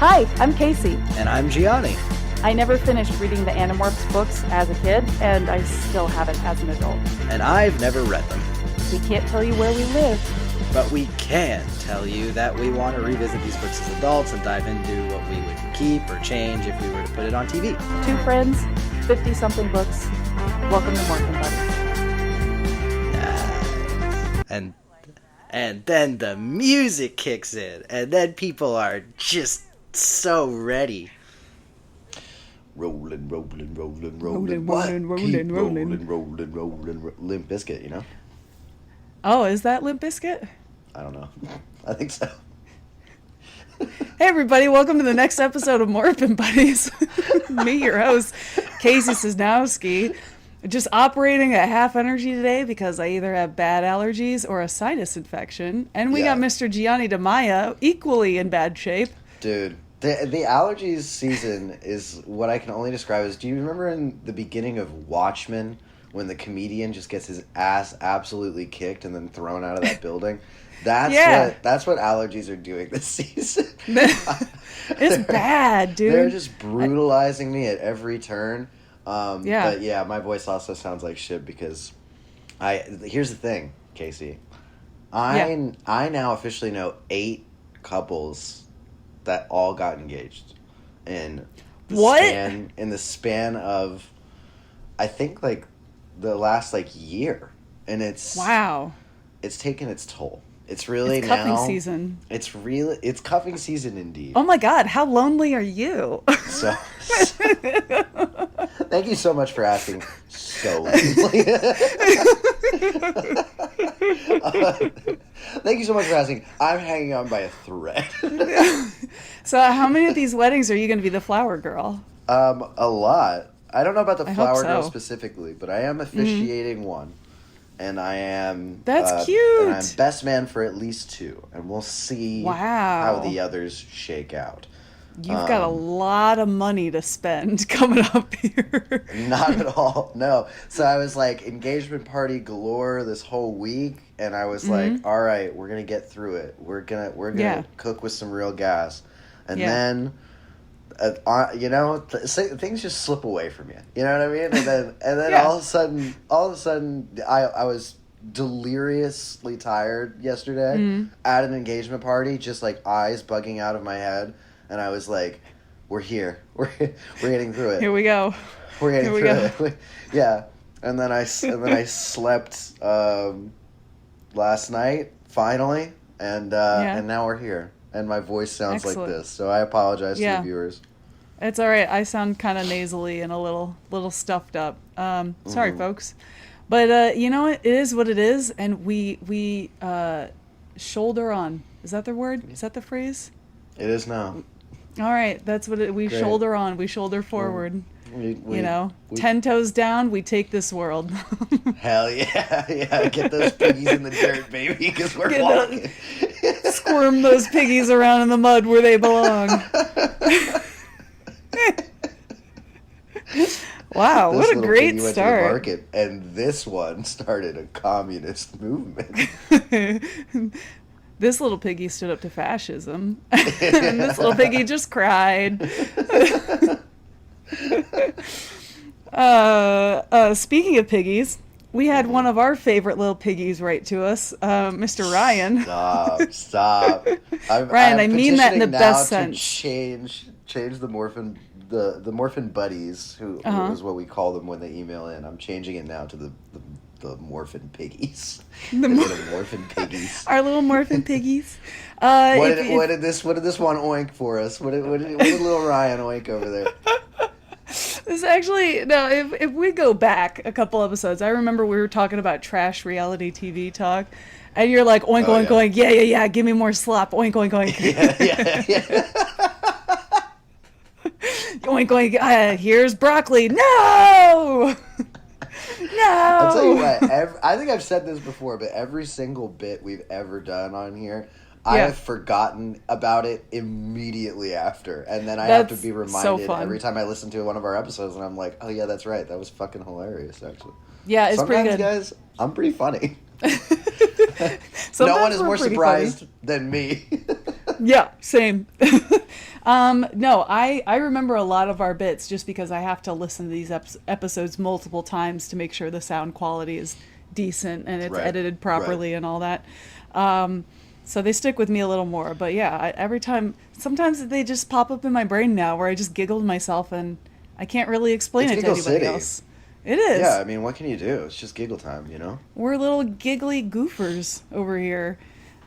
Hi, I'm Kacey. And I'm Gianni. I never finished reading the Animorphs books as a kid, and I still haven't as an adult. And I've never read them. We can't tell you where we live. But we can tell you that we want to revisit these books as adults and dive into what we would keep or change if we were to put it on TV. Two friends, 50-something books. Welcome to morphinbuddies. And then the music kicks in, and then people are just so ready. Rolling. Rolling. Limp Bizkit, you know? Oh, is that Limp Bizkit? I don't know. I think so. Hey everybody, welcome to the next episode of Morphin Buddies. Me, your host, Kacey Cisnowski. Just operating at half energy today because I either have bad allergies or a sinus infection. And we got Mr. Gianni DeMaia, equally in bad shape. Dude, the allergies season is what I can only describe as, do you remember in the beginning of Watchmen when the comedian just gets his ass absolutely kicked and then thrown out of that building? That's what allergies are doing this season. It's bad, dude. They're just brutalizing me at every turn. But yeah, my voice also sounds like shit because here's the thing, Kacey. I now officially know 8 couples that all got engaged in the span of, I think, like the last year, and it's taken its toll. It's really it's cuffing season. It's cuffing season indeed. Oh my God, how lonely are you? So thank you so much for asking. So lonely. Thank you so much for asking. I'm hanging on by a thread. So how many of these weddings are you going to be the flower girl? A lot. I don't know about the flower girl so. specifically, but I am officiating one. And I am... That's cute! And I'm best man for at least 2. And we'll see how the others shake out. You've got a lot of money to spend coming up here. Not at all, no. So I was like, engagement party galore this whole week. And I was like, all right, we're going to get through it. We're gonna cook with some real gas. And then... things just slip away from you. You know what I mean? And then all of a sudden, I was deliriously tired yesterday at an engagement party, just like eyes bugging out of my head, and I was like, "We're here. We're getting through it. Here we go. We're getting through it." Yeah. And then I slept last night finally, and now we're here. And my voice sounds like this, so I apologize to the viewers. It's all right. I sound kind of nasally and a little stuffed up. Sorry, folks. But you know what? It is what it is, and we shoulder on. Is that the word? Is that the phrase? It is now. All right, that's what we shoulder on. We shoulder forward. We 10 toes down, we take this world. Hell yeah. Get those piggies in the dirt, baby, because we're walking. Squirm those piggies around in the mud where they belong. Wow, this what a great start. Went to the market, and this one started a communist movement. This little piggy stood up to fascism. And this little piggy just cried. Speaking of piggies, we had one of our favorite little piggies write to us, Mr. Ryan. Stop. Ryan, I mean that in the best sense. Change the morphin buddies, who is what we call them when they email in. I'm changing it now to the morphin piggies. The morphin piggies. Our little morphin piggies. What did this one oink for us? What did little Ryan oink over there? This actually, if we go back a couple episodes, I remember we were talking about trash reality TV talk, and you're like, oink, oink, oink, yeah, give me more slop, oink, oink, oink. Yeah. Oink, oink, here's broccoli, no! No! I'll tell you what, I think I've said this before, but every single bit we've ever done on here, I have forgotten about it immediately after. And then I have to be reminded every time I listen to one of our episodes, and I'm like, oh yeah, that's right. That was fucking hilarious, actually. Yeah, it's pretty good. Sometimes, guys, I'm pretty funny. No one is more surprised than me. Yeah, same. No, I remember a lot of our bits just because I have to listen to these episodes multiple times to make sure the sound quality is decent and it's edited properly and all that. So they stick with me a little more. But yeah, every time, sometimes they just pop up in my brain now where I just giggle to myself and I can't really explain it to anybody else. It is. Yeah, I mean, what can you do? It's just giggle time, you know? We're little giggly goofers over here.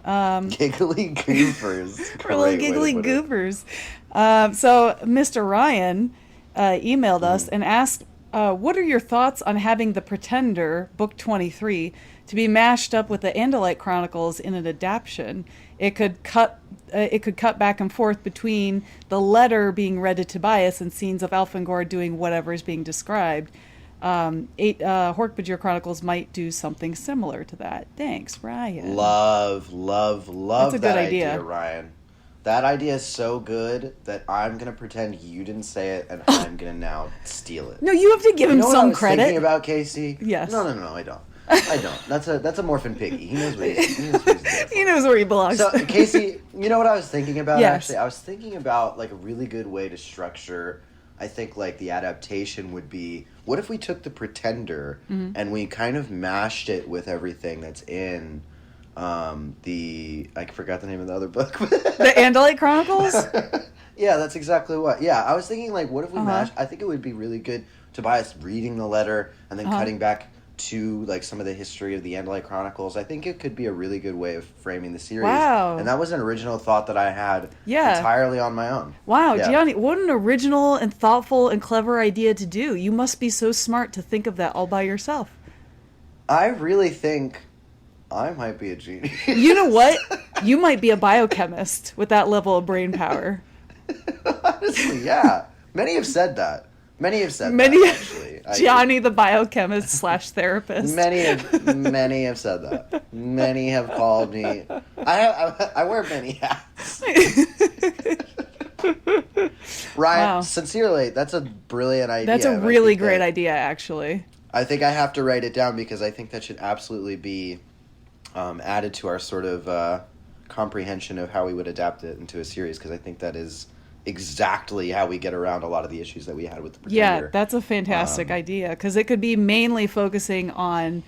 Giggly goofers. We're little giggly goofers. So Mr. Ryan emailed us and asked, what are your thoughts on having The Pretender, Book 23, to be mashed up with the Andalite Chronicles in an adaptation? It could cut back and forth between the letter being read to Tobias and scenes of Elfangor doing whatever is being described. Hork-Bajir Chronicles might do something similar to that. Thanks, Ryan. Love That's a good idea, Ryan. That idea is so good that I'm going to pretend you didn't say it and I'm going to now steal it. No, you have to give him some credit. You know what I was thinking about, Casey? Yes. No, I don't. I don't. That's a morphin piggy. He knows what he's there for. He knows where he belongs. So, Casey, you know what I was thinking about, yes. actually? I was thinking about, like, a really good way to structure, I think, like, the adaptation would be, what if we took The Pretender and we kind of mashed it with everything that's in I forgot the name of the other book. The Andalite Chronicles? Yeah, that's exactly what. Yeah, I was thinking, like, what if we mashed, I think it would be really good, Tobias reading the letter and then cutting back to, like, some of the history of the Andalite Chronicles. I think it could be a really good way of framing the series. Wow. And that was an original thought that I had entirely on my own. Wow, yeah. Gianni, what an original and thoughtful and clever idea to do. You must be so smart to think of that all by yourself. I really think I might be a genius. You know what? You might be a biochemist with that level of brain power. Honestly, yeah. Many have said that. That, actually. Gianni, the biochemist / therapist. Many have said that. Many have called me. I wear many hats. Ryan, sincerely, that's a brilliant idea. That's a really great idea, actually. I think I have to write it down because I think that should absolutely be added to our sort of comprehension of how we would adapt it into a series, because I think that is exactly how we get around a lot of the issues that we had with The Pretender. Yeah, that's a fantastic idea, because it could be mainly focusing on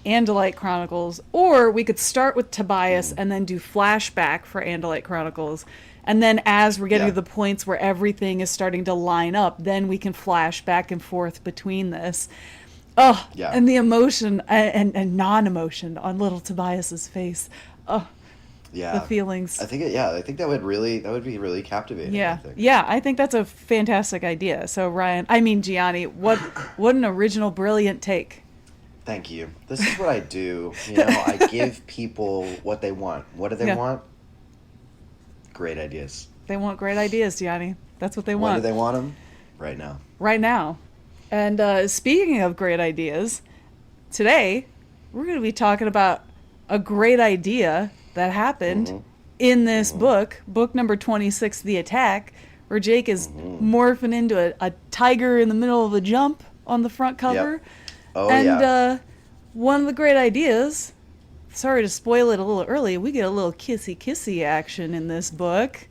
Andalite Chronicles, or we could start with Tobias and then do flashback for Andalite Chronicles, and then as we're getting to the points where everything is starting to line up, then we can flash back and forth between this. Oh, and the emotion and non-emotion on little Tobias's face. Oh, the feelings. I think that would be really captivating. I think that's a fantastic idea. So Gianni, what an original, brilliant take. Thank you. This is what I do. You know, I give people what they want. What do they want? Great ideas. They want great ideas, Gianni. That's what they want. When do they want them? Right now. Right now. And speaking of great ideas, today we're going to be talking about a great idea that happened in this book number 26, The Attack, where Jake is morphing into a tiger in the middle of a jump on the front cover. Yep. One of the great ideas, sorry to spoil it a little early, we get a little kissy action in this book.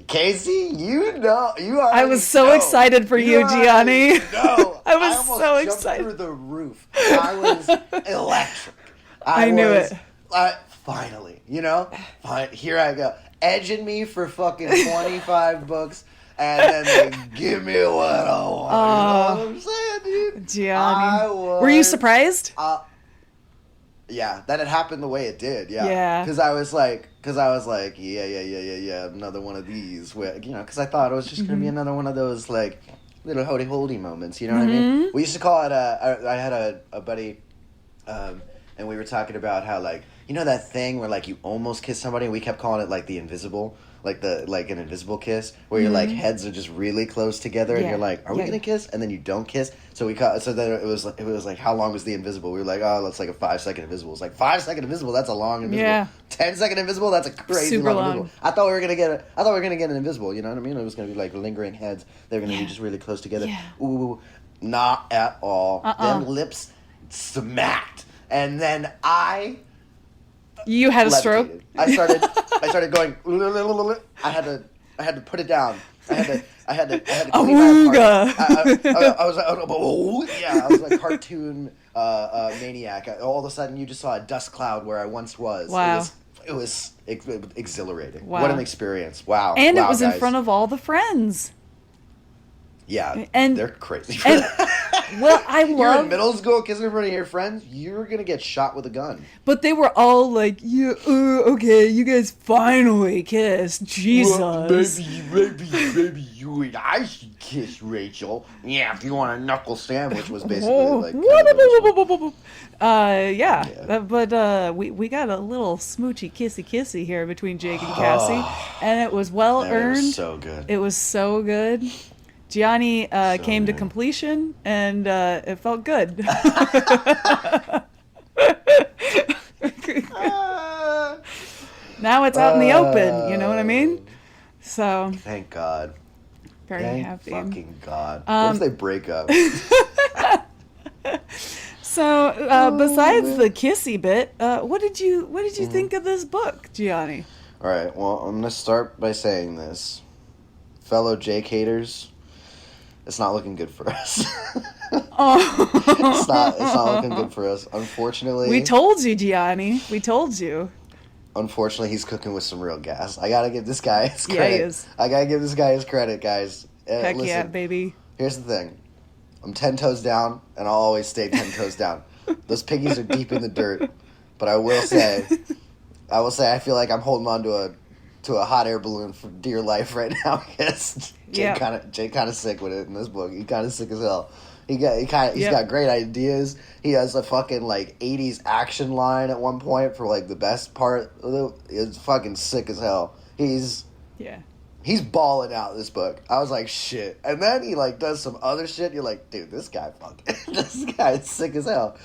Casey, you know, you are. I was so excited for you, Gianni. No, I was so excited. Through the roof. I was electric. I knew it. Finally, you know, here I go, edging me for fucking 25 books, and then they give me what I want. You know what I'm saying, dude? Gianni, were you surprised? Yeah, that it happened the way it did. Yeah. Because I was like, yeah, another one of these. Where, you know, because I thought it was just gonna be another one of those like little hoity moments. You know what I mean? We used to call it. I had a buddy, and we were talking about how, like, you know that thing where, like, you almost kiss somebody, and we kept calling it, like, the invisible, like an invisible kiss, where your, like, heads are just really close together, and you're like, are we gonna kiss? And then you don't kiss. So then it was like, how long was the invisible? We were like, oh, that's like a 5-second invisible. It's like 5-second invisible. That's a long invisible. Yeah. 10-second invisible. That's a crazy long invisible. I thought we were gonna get an invisible. You know what I mean? It was gonna be like lingering heads. They were gonna be just really close together. Yeah. Ooh, not at all. Them lips smacked, and then You had a stroke? I started going. I had to I had to put it down. I had to clean my apartment. I was like, oh, yeah, I was like cartoon maniac. All of a sudden, you just saw a dust cloud where I once was. Wow. It was exhilarating. Wow. What an experience. Wow. And wow, it was guys. in front of all the friends. Yeah, and they're crazy. Well, I love... You're in middle school kissing in front of your friends, you're going to get shot with a gun. But they were all like, yeah, okay, you guys finally kissed. Jesus. Well, maybe you and I should kiss, Rachel. Yeah, if you want a knuckle sandwich was basically like... But we got a little smoochy kissy here between Jake and Cassie. And it was well earned. It was so good. It was so good. Gianni came to completion, and it felt good. Now it's out in the open, you know what I mean? So thank God. Very happy. Thank fucking God. What if they break up? So besides the kissy bit, what did you think of this book, Gianni? All right. Well, I'm gonna start by saying this, fellow Jake haters. It's not looking good for us. It's not looking good for us. Unfortunately. We told you, Gianni. We told you. Unfortunately, he's cooking with some real gas. I gotta give this guy his credit. Yeah, he is. I gotta give this guy his credit, guys. Heck listen, yeah, baby. Here's the thing. I'm 10 toes down, and I'll always stay 10 toes down. Those piggies are deep in the dirt. But I will say I feel like I'm holding on to a hot air balloon for dear life right now because Jake kind of sick with it in this book. He kind of sick as hell. He's got great ideas. He has a fucking like 80s action line at one point for like the best part. It's fucking sick as hell. He's balling out this book. I was like, shit. And then he like does some other shit. You're like, dude, this guy is sick as hell.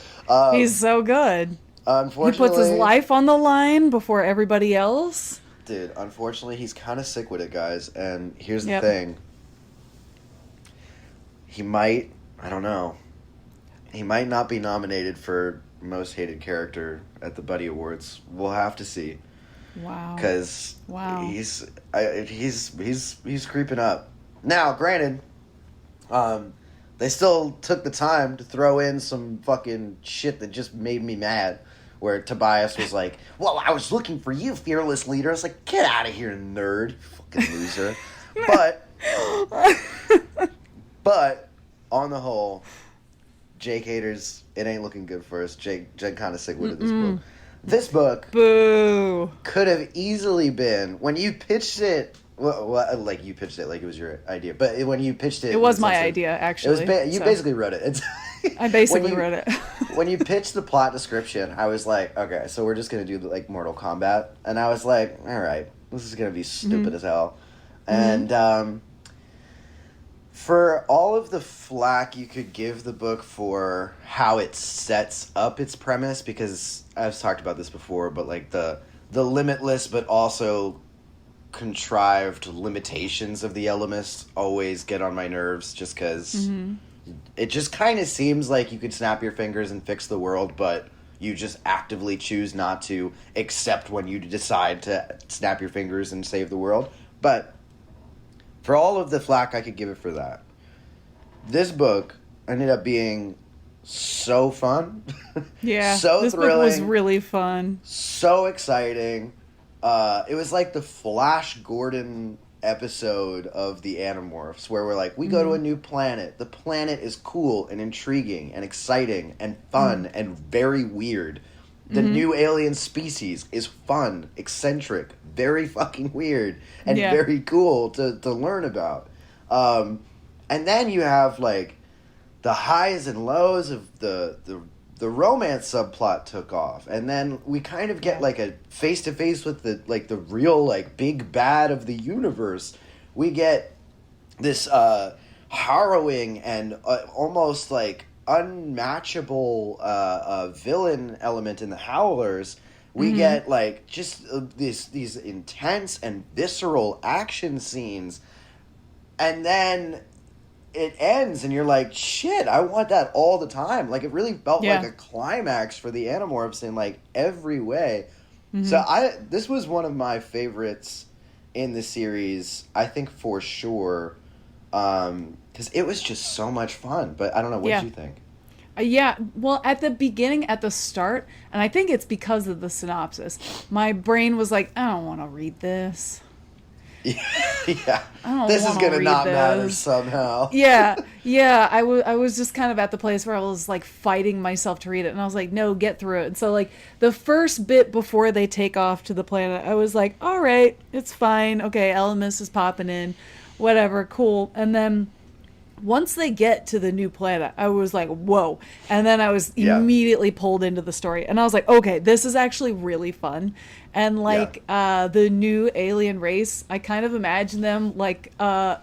He's so good. Unfortunately, he puts his life on the line before everybody else. Dude, unfortunately, he's kind of sick with it, guys. And here's the thing. He might, I don't know, he might not be nominated for most hated character at the Buddy Awards. We'll have to see. Wow. Because he's creeping up. Now, granted, they still took the time to throw in some fucking shit that just made me mad. Where Tobias was like, well, I was looking for you, fearless leader. I was like, get out of here, nerd. Fucking loser. But, on the whole, Jake haters, it ain't looking good for us. Jake kind of sick with it, this book. This book could have easily been, when you pitched it, like you pitched it like it was your idea, but when you pitched it... It was my idea, actually. You basically wrote it. I basically wrote it. When you pitched the plot description, I was like, okay, so we're just going to do like Mortal Kombat. And I was like, all right, this is going to be stupid as hell. And for all of the flack you could give the book for how it sets up its premise, because I've talked about this before, but like the limitless but also contrived limitations of the Ellimist always get on my nerves just because... It just kind of seems like you could snap your fingers and fix the world, but you just actively choose not to, except when you decide to snap your fingers and save the world. But for all of the flack I could give it for that, this book ended up being so fun. Yeah, so this thrilling. book was really fun. So exciting. It was like the Flash Gordon episode of the Animorphs where we're like, we go to a new planet. The planet is cool and intriguing and exciting and fun and very weird. The new alien species is fun, eccentric, very fucking weird, and very cool to learn about. And then you have like the highs and lows of the romance subplot took off, and then we kind of get like a face to face with the real like big bad of the universe. We get this harrowing and almost like unmatchable villain element in the Howlers. We get like just these intense and visceral action scenes, and then it ends and you're like, shit, I want that all the time. Like, it really felt like a climax for the Animorphs in like every way. So this was one of my favorites in the series, I think for sure, because it was just so much fun. But I don't know, what did you think? Yeah, well, at the beginning, at the start, and I think it's because of the synopsis, my brain was like, I don't want to read this. Yeah, this is gonna not matter somehow. Yeah. I was just kind of at the place where I was like fighting myself to read it, and I was like, no, get through it. And so like the first bit before they take off to the planet, I was like, all right, it's fine. Okay, Elemis is popping in, whatever, cool. And then once they get to the new planet, I was like, whoa. And then I was immediately pulled into the story. And I was like, okay, this is actually really fun. And like the new alien race, I kind of imagine them like a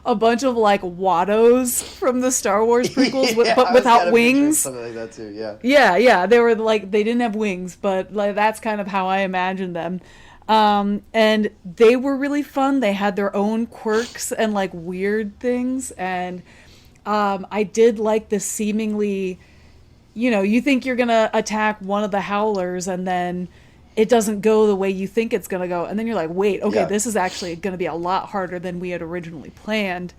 bunch of like Wattos from the Star Wars prequels, but without wings. Something like that too, yeah. Yeah. They were like, they didn't have wings, but like that's kind of how I imagined them. And they were really fun. They had their own quirks and like weird things. And I did like the seemingly, you think you're going to attack one of the howlers and then it doesn't go the way you think it's going to go. And then you're like, wait, okay, this is actually going to be a lot harder than we had originally planned.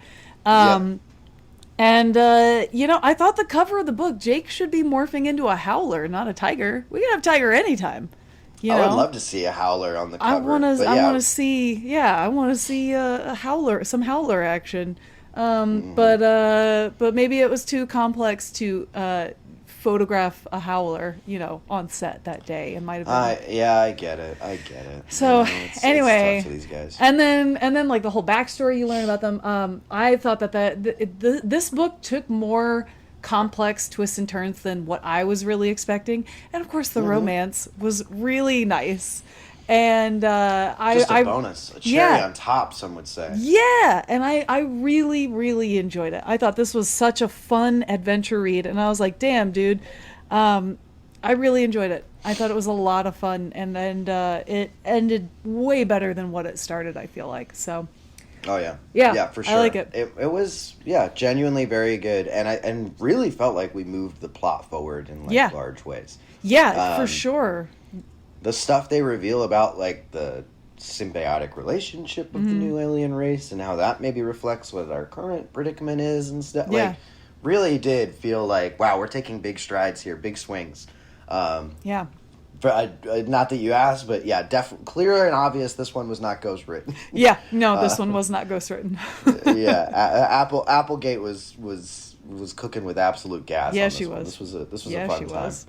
And, I thought the cover of the book, Jake should be morphing into a howler, not a tiger. We can have tiger anytime. I would love to see a howler on the cover. I want to see a howler, some howler action. But maybe it was too complex to photograph a howler, on set that day. It might have been. I get it. So anyway, it's tough for these guys. And then like the whole backstory you learn about them. I thought that this book took more complex twists and turns than what I was really expecting, and of course the romance was really nice, and just a bonus, a cherry on top, some would say. And I really enjoyed it. I thought this was such a fun adventure read, and I was like, damn dude, I really enjoyed it. I thought it was a lot of fun, and it ended way better than what it started, I feel like. So oh yeah, for sure. I like it. It was genuinely very good, and really felt like we moved the plot forward in large ways. For sure. The stuff they reveal about like the symbiotic relationship of the new alien race and how that maybe reflects what our current predicament is and stuff. Like, really did feel like, wow, we're taking big strides here, big swings. But not that you asked, but definitely clear and obvious. This one was not ghostwritten. This one was not ghostwritten. Applegate was cooking with absolute gas. Yeah, on this she one. was. This was a fun time. Was.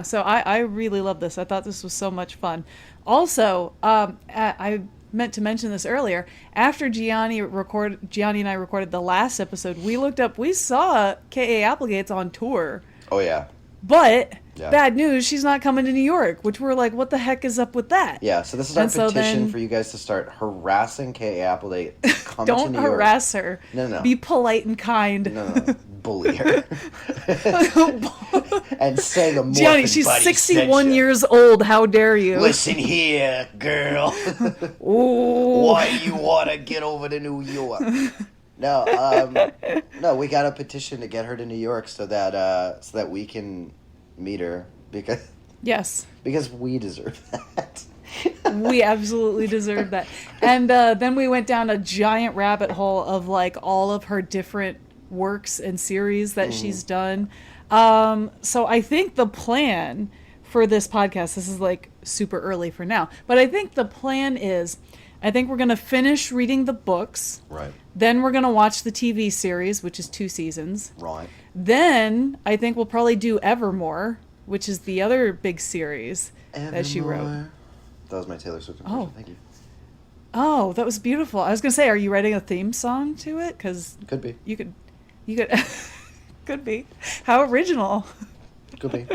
So I really love this. I thought this was so much fun. Also, I meant to mention this earlier. After Gianni and I recorded the last episode, we saw K.A. Applegate's on tour. Oh yeah. But bad news, she's not coming to New York, which we're like, what the heck is up with that? Yeah, so this is our petition for you guys to start harassing K.A. Applegate. Come to New York. Don't harass her. No. Be polite and kind. No. Bully her. And say the morphin Gianni, she's 61 years old. How dare you? Listen here, girl. Ooh. Why you want to get over to New York? No, we got a petition to get her to New York so that we can meet her because we deserve that. We absolutely deserve that. And then we went down a giant rabbit hole of like all of her different works and series that she's done. So I think the plan for this podcast, this is like super early for now, but I think the plan is, I think we're going to finish reading the books. Right. Then we're going to watch the TV series, which is 2 seasons. Right. Then I think we'll probably do Evermore, which is the other big series that she wrote. That was my Taylor Swift impression. Thank you. Oh, that was beautiful. I was going to say, are you writing a theme song to it? Because could be. You could could be. How original. Could be.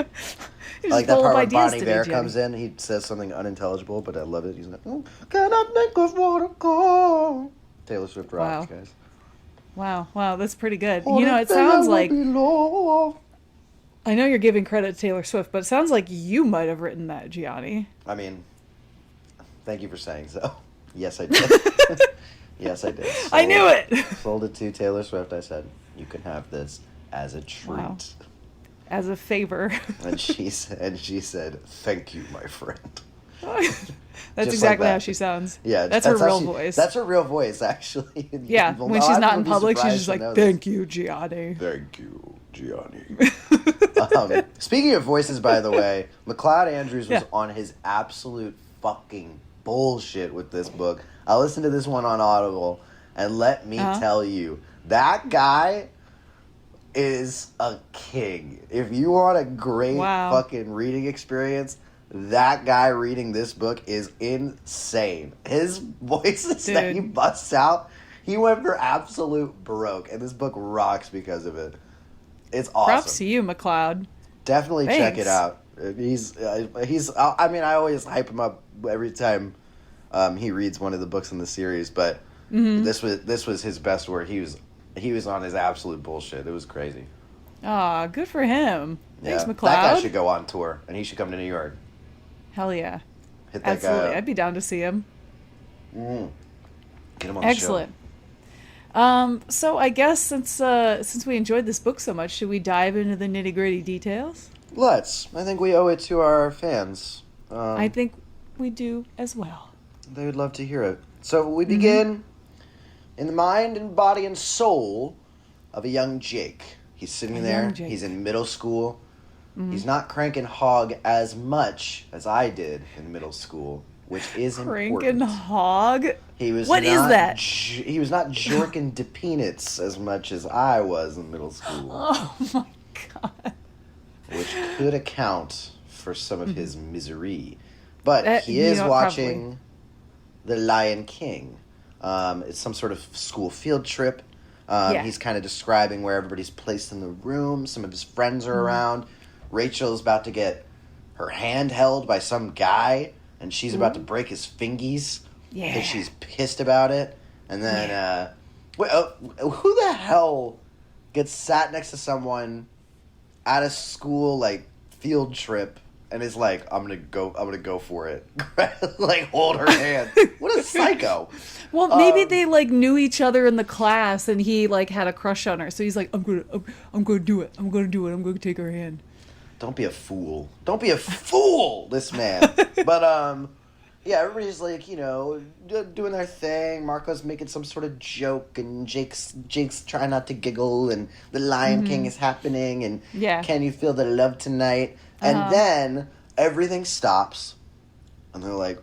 I like that part where Bonnie Bear comes in. He says something unintelligible, but I love it. He's like, oh, can I think of what to call? Taylor Swift rocks, guys. Wow, that's pretty good. It sounds like... I know you're giving credit to Taylor Swift, but it sounds like you might have written that, Gianni. I mean, thank you for saying so. Yes, I did. Yes, I did. I knew it! Sold it to Taylor Swift. I said, you can have this as a treat. Wow. As a favor. And she said, thank you, my friend. That's exactly how she sounds. Yeah, that's her real voice. That's her real voice, actually. Yeah, when she's not in public, she's just like, "Thank you, Gianni." Thank you, Gianni. Speaking of voices, by the way, McLeod Andrews was on his absolute fucking bullshit with this book. I listened to this one on Audible, and let me tell you, that guy is a king. If you want a great fucking reading experience, that guy reading this book is insane. His voices that he busts out, he went for absolute broke, and this book rocks because of it. It's awesome. Props to you, McLeod. Definitely check it out. He's. I mean, I always hype him up every time he reads one of the books in the series, but this was his best work. He was on his absolute bullshit. It was crazy. Aw, good for him. Thanks, McLeod. That guy should go on tour, and he should come to New York. Hell yeah. Hit that Absolutely. guy up. I'd be down to see him. Get him on Excellent. the show. So I guess since we enjoyed this book so much, should we dive into the nitty-gritty details? Let's. I think we owe it to our fans. I think we do as well. They would love to hear it. So we begin in the mind and body and soul of a young Jake. He's sitting there. He's in middle school. He's not cranking hog as much as I did in middle school, which is important. Cranking hog? What is that? He was not jorking de peanuts as much as I was in middle school. Oh my god. Which could account for some of his misery. But he is watching The Lion King. It's some sort of school field trip. He's kind of describing where everybody's placed in the room. Some of his friends are around. Rachel's about to get her hand held by some guy, and she's about to break his fingies. Yeah. Because she's pissed about it. And then, who the hell gets sat next to someone at a school, like, field trip and is like, I'm gonna go for it. Like, hold her hand. What a psycho. Well, maybe they, like, knew each other in the class and he, like, had a crush on her. So he's like, I'm gonna do it. I'm gonna take her hand. Don't be a fool. Don't be a fool, this man. But, yeah, everybody's, like, you know, doing their thing. Marco's making some sort of joke, and Jake's trying not to giggle, and the Lion King is happening, and can you feel the love tonight? And then everything stops, and they're like,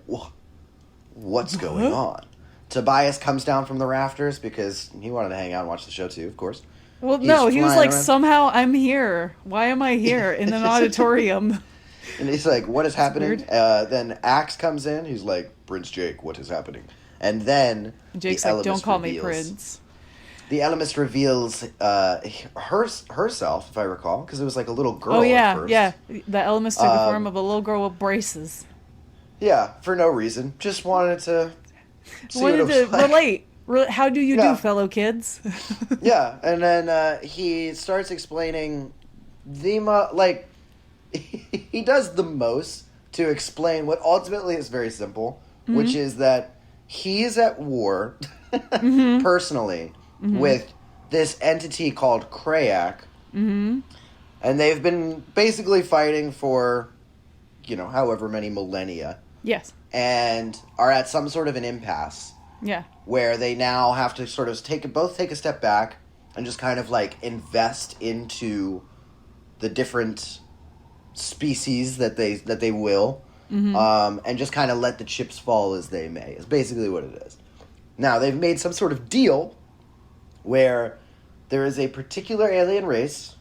what's going on? Tobias comes down from the rafters, because he wanted to hang out and watch the show, too, of course. Well, no, he was like, somehow I'm here. Why am I here in an auditorium? And he's like, what is happening? Then Axe comes in. He's like, Prince Jake, what is happening? And then Jake's like, don't call me Prince. The Elemist reveals herself, if I recall, because it was like a little girl at first. Yeah. The Elemist took the form of a little girl with braces. Yeah, for no reason. Just wanted to see wanted what it was to like. relate. How do you do, fellow kids? Yeah, and then he starts explaining he does the most to explain what ultimately is very simple, which is that he's at war personally with this entity called Krayak, and they've been basically fighting for, however many millennia. Yes. And are at some sort of an impasse. Yeah. Where they now have to sort of take a step back and just kind of like invest into the different species that they will, and just kind of let the chips fall as they may. Is basically what it is. Now they've made some sort of deal where there is a particular alien race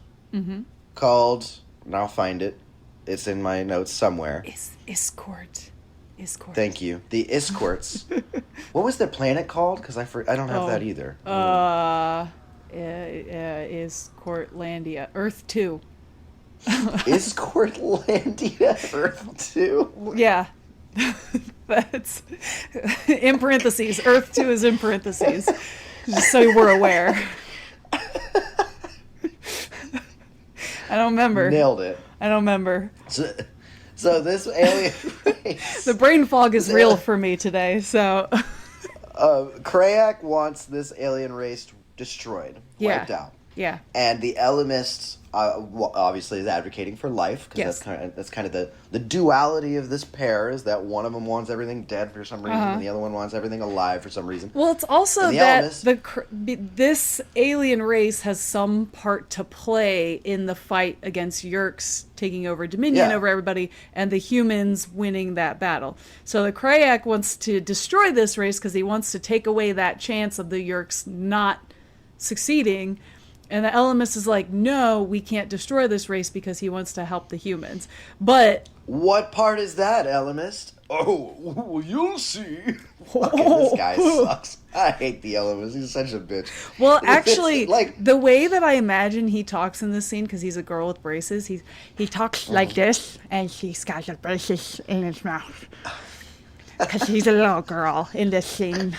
called, and I'll find it. It's in my notes somewhere. Iscort. Thank you. The Iscorts. What was the planet called? Because I don't have that either. Iscortlandia. Earth 2. Iscortlandia? Earth 2? Yeah. That's in parentheses. Earth 2 is in parentheses. Just so we're aware. I don't remember. Nailed it. I don't remember. So this alien race... The brain fog is real for me today, so... Krayak wants this alien race destroyed, wiped out. Yeah. And the Elamists obviously is advocating for life, because that's kind of the duality of this pair, is that one of them wants everything dead for some reason, and the other one wants everything alive for some reason. Well, it's also that this alien race has some part to play in the fight against Yerks taking over dominion over everybody, and the humans winning that battle. So the Krayak wants to destroy this race because he wants to take away that chance of the Yerks not succeeding. And the Elamist is like, no, we can't destroy this race because he wants to help the humans. But what part is that, Elamist? Oh, well, you'll see. Fucking this guy sucks. I hate the Elamist. He's such a bitch. Well, actually, the way that I imagine he talks in this scene, because he's a girl with braces, he talks like this, and he's got the braces in his mouth. Because he's a little girl in this scene.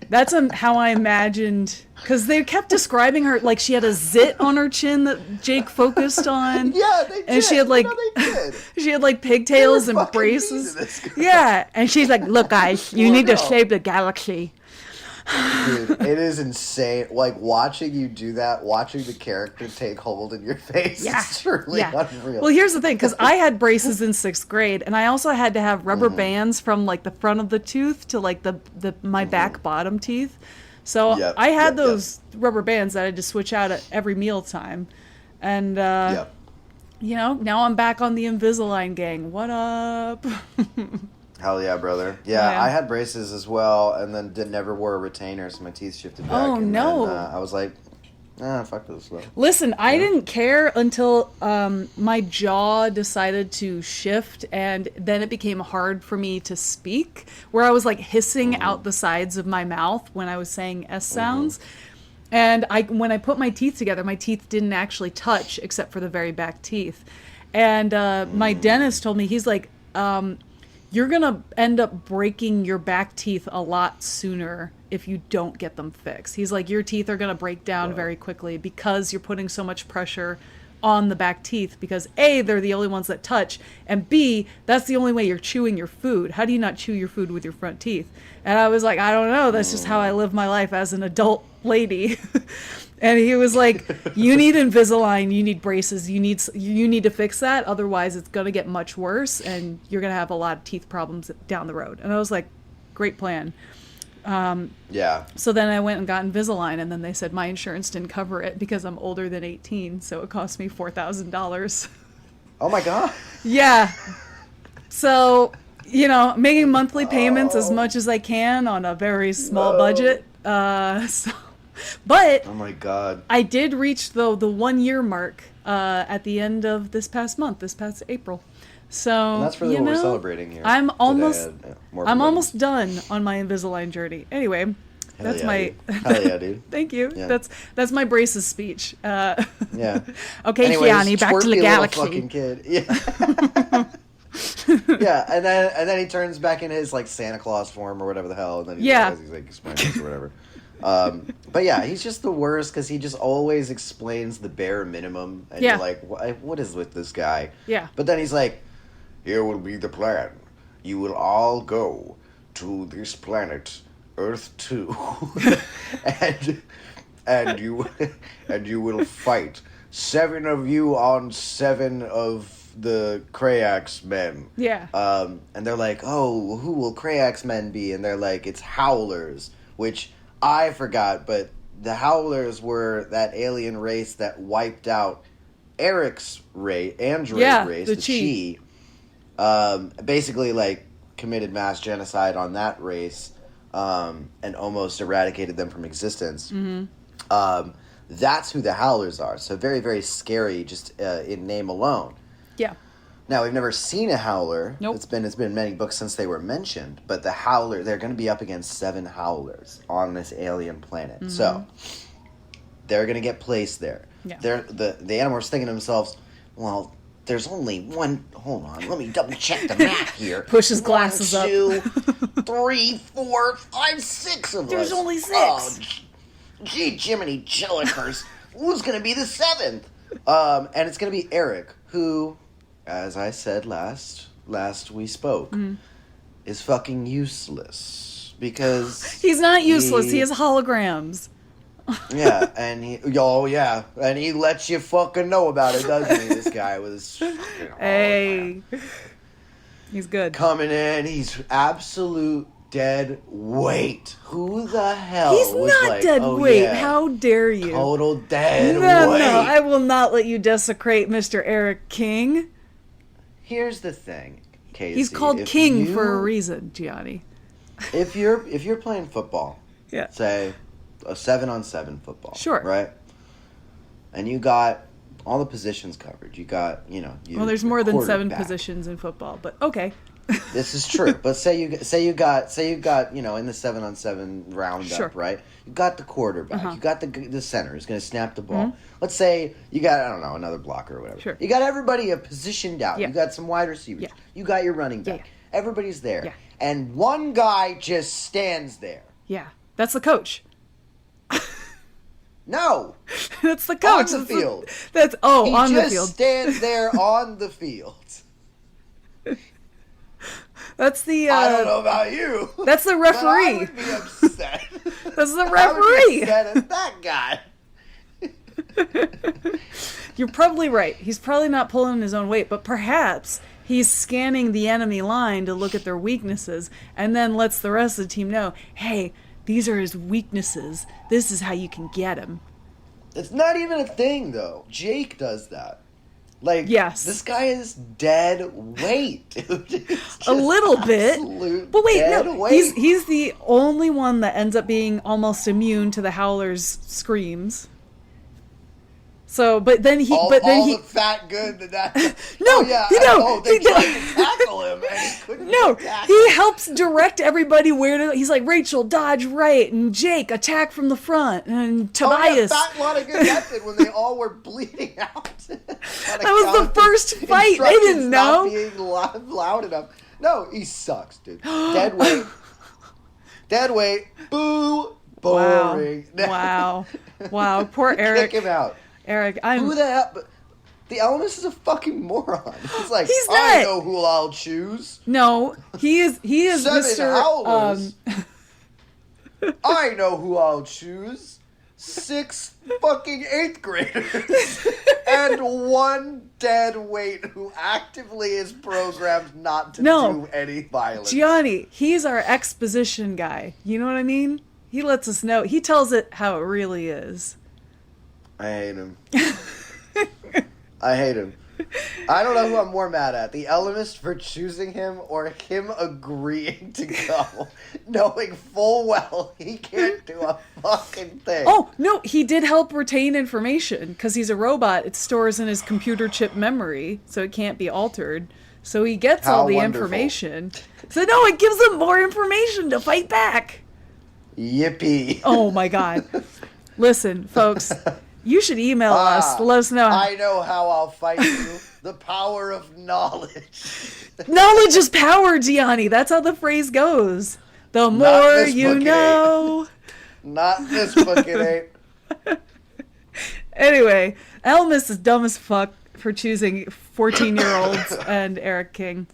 That's how I imagined, because they kept describing her like she had a zit on her chin that Jake focused on. Yeah, they did. And she had like she had like pigtails and braces. Yeah, and she's like, "Look, guys, you need to save the galaxy." Dude, it is insane. Like, watching you do that, watching the character take hold in your face, it's truly unreal. Well, here's the thing, because I had braces in 6th grade, and I also had to have rubber bands from, like, the front of the tooth to, like, my back bottom teeth. So I had those rubber bands that I had to switch out at every mealtime. And, you know, now I'm back on the Invisalign gang. What up? Hell yeah, brother. Yeah, I had braces as well, and then never wore a retainer, so my teeth shifted back. Oh, and no. Then, I was like, fuck this stuff. Listen, I didn't care until my jaw decided to shift, and then it became hard for me to speak, where I was like hissing out the sides of my mouth when I was saying S sounds. And when I put my teeth together, my teeth didn't actually touch except for the very back teeth. And my dentist told me, he's like, you're going to end up breaking your back teeth a lot sooner if you don't get them fixed. He's like, your teeth are going to break down very quickly because you're putting so much pressure on the back teeth, because A, they're the only ones that touch, and B, that's the only way you're chewing your food. How do you not chew your food with your front teeth? And I was like, I don't know. That's just how I live my life as an adult lady. And he was like, you need Invisalign, you need braces, you need to fix that, otherwise it's going to get much worse and you're going to have a lot of teeth problems down the road. And I was like, great plan. So then I went and got Invisalign, and then they said my insurance didn't cover it because I'm older than 18, so it cost me $4,000. Oh my God. Yeah. So, you know, making monthly payments as much as I can on a very small budget. But oh my God, I did reach the 1 year mark at the end of this past April. So and that's really what we're celebrating here. I'm almost done on my Invisalign journey. Anyway, that's my hell yeah, dude. Thank you. Yeah. That's my braces speech. Yeah. Okay, anyways, Gianni, back to the galaxy. Fucking kid. Yeah. Yeah, and then he turns back in his like Santa Claus form or whatever the hell, and then he's like Spanish or whatever. But yeah, he's just the worst because he just always explains the bare minimum, and you're like, what is with this guy? Yeah. But then he's like, here will be the plan. You will all go to this planet, Earth 2, and you will fight 7 of you on 7 of the Krayak's men. Yeah. And they're like, oh, who will Krayak's men be? And they're like, it's Howlers, which I forgot, but the Howlers were that alien race that wiped out Eric's android race, the Chi. Basically, like, committed mass genocide on that race, and almost eradicated them from existence. Mm-hmm. That's who the Howlers are. So very, very scary, just in name alone. Yeah. Now, we've never seen a Howler. Nope. It's been many books since they were mentioned. But the Howler, they're going to be up against 7 Howlers on this alien planet. Mm-hmm. So, they're going to get placed there. Yeah. The Animorphs thinking to themselves, well, there's only one... Hold on, let me double check the map here. Push his glasses 1, 2, 3, 4, 5, 6 of us. There's only 6. Oh, gee, Jiminy Chillikers. Who's going to be the 7th? And it's going to be Eric, who... as I said last we spoke, is fucking useless. Because... he's not useless. He has holograms. Yeah, and he lets you fucking know about it, doesn't he? This guy was fucking hey, he's good. Coming in, he's absolute dead weight. Who the hell? He's was not like, dead weight. Yeah, How dare you? total dead weight. No, I will not let you desecrate Mr. Eric King. Here's the thing, Casey. He's called King for a reason, Gianni. If you're playing football, Yeah. say a 7-on-7 football, Sure. right? And you got all the positions covered. You got, Well, there's more than 7 quarterback. positions in football, but okay. This is true, but say you got in the 7-on-7 roundup, Sure. right? You got the quarterback, Uh-huh. you got the center who's going to snap the ball. Mhm. Let's say you got another blocker or whatever. Sure. You got everybody positioned out. Yeah. You got some wide receivers. Yeah. You got your running Yeah, back. Everybody's there, Yeah. and one guy just stands there. Yeah, that's the coach. No, That's the coach. on the field. He on the just field. stands there on the field. That's the. I don't know about you. That's the but I referee. would be upset. That's the I would be referee. upset at that guy. You're probably right. He's probably not pulling his own weight, but perhaps he's scanning the enemy line to look at their weaknesses and then lets the rest of the team know, hey, these are his weaknesses. This is how you can get him. It's not even a thing, though. Jake does that. Like, Yes. this guy is dead weight, dude. A little bit. But wait, dead no. weight. He's the only one that ends up being almost immune to the Howler's screams. So, but then he, the fat good that. No, they tried to tackle him and he couldn't. No, tackle. he helps direct everybody where to. He's like, Rachel, dodge right, and Jake, attack from the front, and Tobias. Fat lot of good that did when they all were bleeding out. That was the first fight. They didn't know. Not being loud enough. No, he sucks, dude. Dead weight. Dead weight. Boo. Boring. Wow. Poor Eric. Kick him out. Eric, Who the hell? The Elemist is a fucking moron. He's like, He's I not. know who I'll choose. No, he is 7 Mr. Howlers. I know who I'll choose. 6 fucking 8th graders. And 1 dead weight who actively is programmed not to do any violence. Gianni, he's our exposition guy. You know what I mean? He lets us know. He tells it how it really is. I hate him. I hate him. I don't know who I'm more mad at. The Elemist for choosing him or him agreeing to go. Knowing full well he can't do a fucking thing. Oh, no, he did help retain information. Because he's a robot, it stores in his computer chip memory, so it can't be altered. So he gets all the information. So no, it gives him more information to fight back. Yippee. Oh my god. Listen, folks, you should email us to let us know. I know how I'll fight you. The power of knowledge. Knowledge is power, Gianni. That's how the phrase goes. The more this you book, it know. Not this book, it ain't. Anyway, Elmas is dumb as fuck for choosing 14-year-olds and Eric King.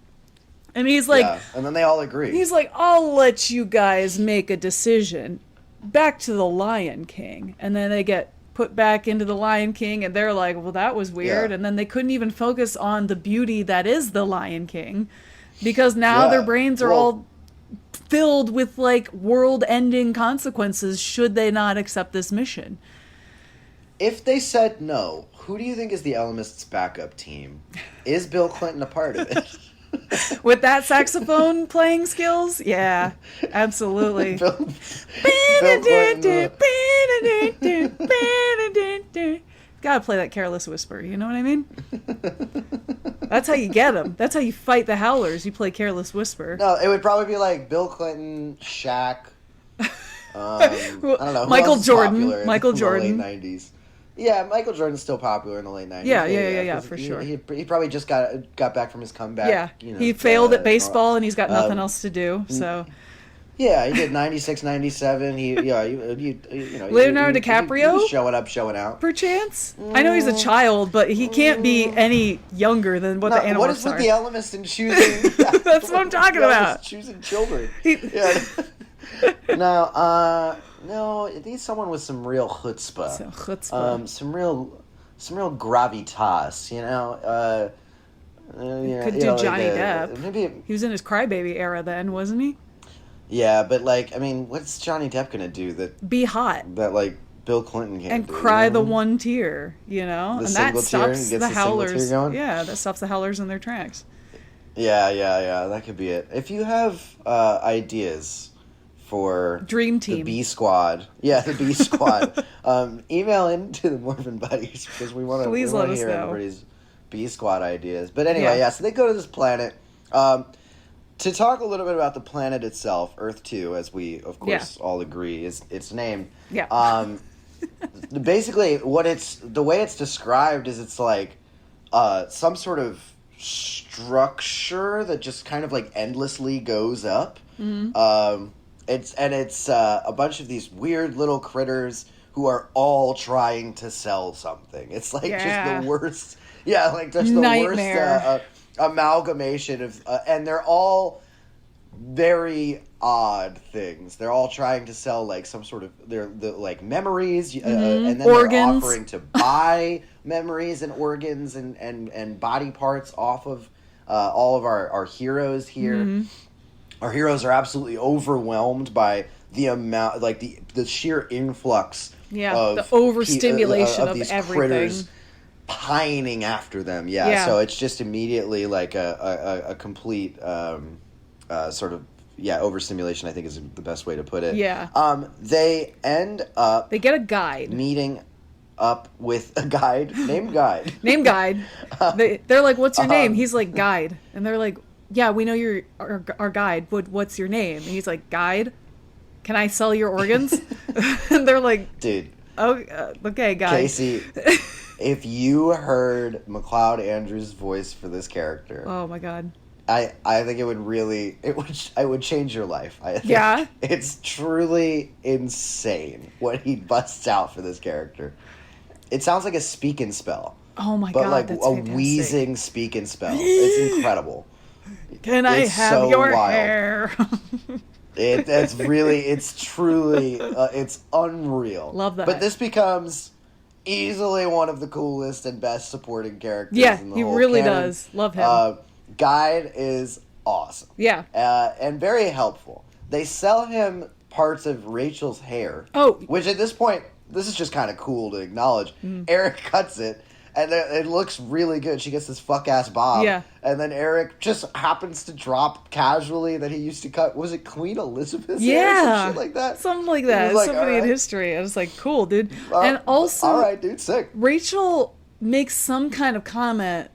And he's like... Yeah, and then they all agree. He's like, I'll let you guys make a decision. Back to the Lion King. And then they get put back into the Lion King, and they're like, well, that was weird. Yeah. And then they couldn't even focus on the beauty that is the Lion King. Because now their brains are all filled with, like, world-ending consequences should they not accept this mission. If they said no, who do you think is the Elemist's backup team? Is Bill Clinton a part of it? With that saxophone playing skills? Yeah, absolutely. Bill Clinton. Gotta play that Careless Whisper, you know what I mean? That's how you get them. That's how you fight the Howlers. You play Careless Whisper. No, it would probably be like Bill Clinton, Shaq, I don't know. Michael who else is Jordan. popular Michael in Jordan. The late 90s. Yeah, Michael Jordan's still popular in the late 90s. Yeah, for he, sure. He probably just got back from his comeback. Yeah, you know, he failed at baseball and he's got nothing else to do, so... Yeah, he did 96, 97. Leonardo DiCaprio? He was showing out. Perchance? I know he's a child, but he can't be any younger than what the animals are. What is with the Elemist in choosing... That's what I'm talking about. Choosing children. He- Yeah. No, No, it needs someone with some real chutzpah. Some chutzpah. Some real gravitas, you know? Could do Johnny Depp. Maybe he was in his crybaby era then, wasn't he? Yeah, but like, I mean, what's Johnny Depp gonna do that? Be hot. That like Bill Clinton can't and do, cry you know? the one tear, you know, The and that stops gets the howlers. Tear going? Yeah, that stops the howlers in their tracks. Yeah, that could be it. If you have ideas for Dream Team, the B Squad, the B Squad, email into the Morphin Buddies because we want to hear everybody's B Squad ideas. But anyway, so they go to this planet. To talk a little bit about the planet itself, Earth 2, as we, of course, all agree, is its name. Yeah. Basically, the way it's described is it's like some sort of structure that just kind of like endlessly goes up. Mm-hmm. It's a bunch of these weird little critters who are all trying to sell something. It's like just the worst. Yeah, like just the nightmare. Worst amalgamation of and they're all very odd things. They're all trying to sell like some sort of like memories, and then organs. They're offering to buy memories and organs and body parts off of all of our heroes here. Mm-hmm. Our heroes are absolutely overwhelmed by the amount, like the sheer influx of the overstimulation of these everything. Critters pining after them. So it's just immediately like a complete sort of overstimulation, I think is the best way to put it. They end up they get a guide meeting up with a guide named Guide. They're like, what's your name? He's like, Guide. And they're like, yeah, we know you're our guide, but what's your name? And he's like, Guide, can I sell your organs? And they're like, dude, okay, Guide. Casey, if you heard McLeod Andrews' voice for this character, oh my god, I think it would change your life. I think it's truly insane what he busts out for this character. It sounds like a speak and spell. Oh my god, but like that's a fantastic. wheezing speak and spell. It's incredible. Can I have your hair? It's truly, it's unreal. Love that. But this becomes easily one of the coolest and best supporting characters in the whole he really canon. does. Love him. Guide is awesome. Yeah. And very helpful. They sell him parts of Rachel's hair. Oh. Which at this point, this is just kind of cool to acknowledge. Eric cuts it. And it looks really good. She gets this fuck-ass bob. Yeah. And then Eric just happens to drop casually that he used to cut. Was it Queen Elizabeth's hair or some shit like that? Something like that. Like, somebody in history. I was like, cool, dude. And also, all right, dude, sick. Rachel makes some kind of comment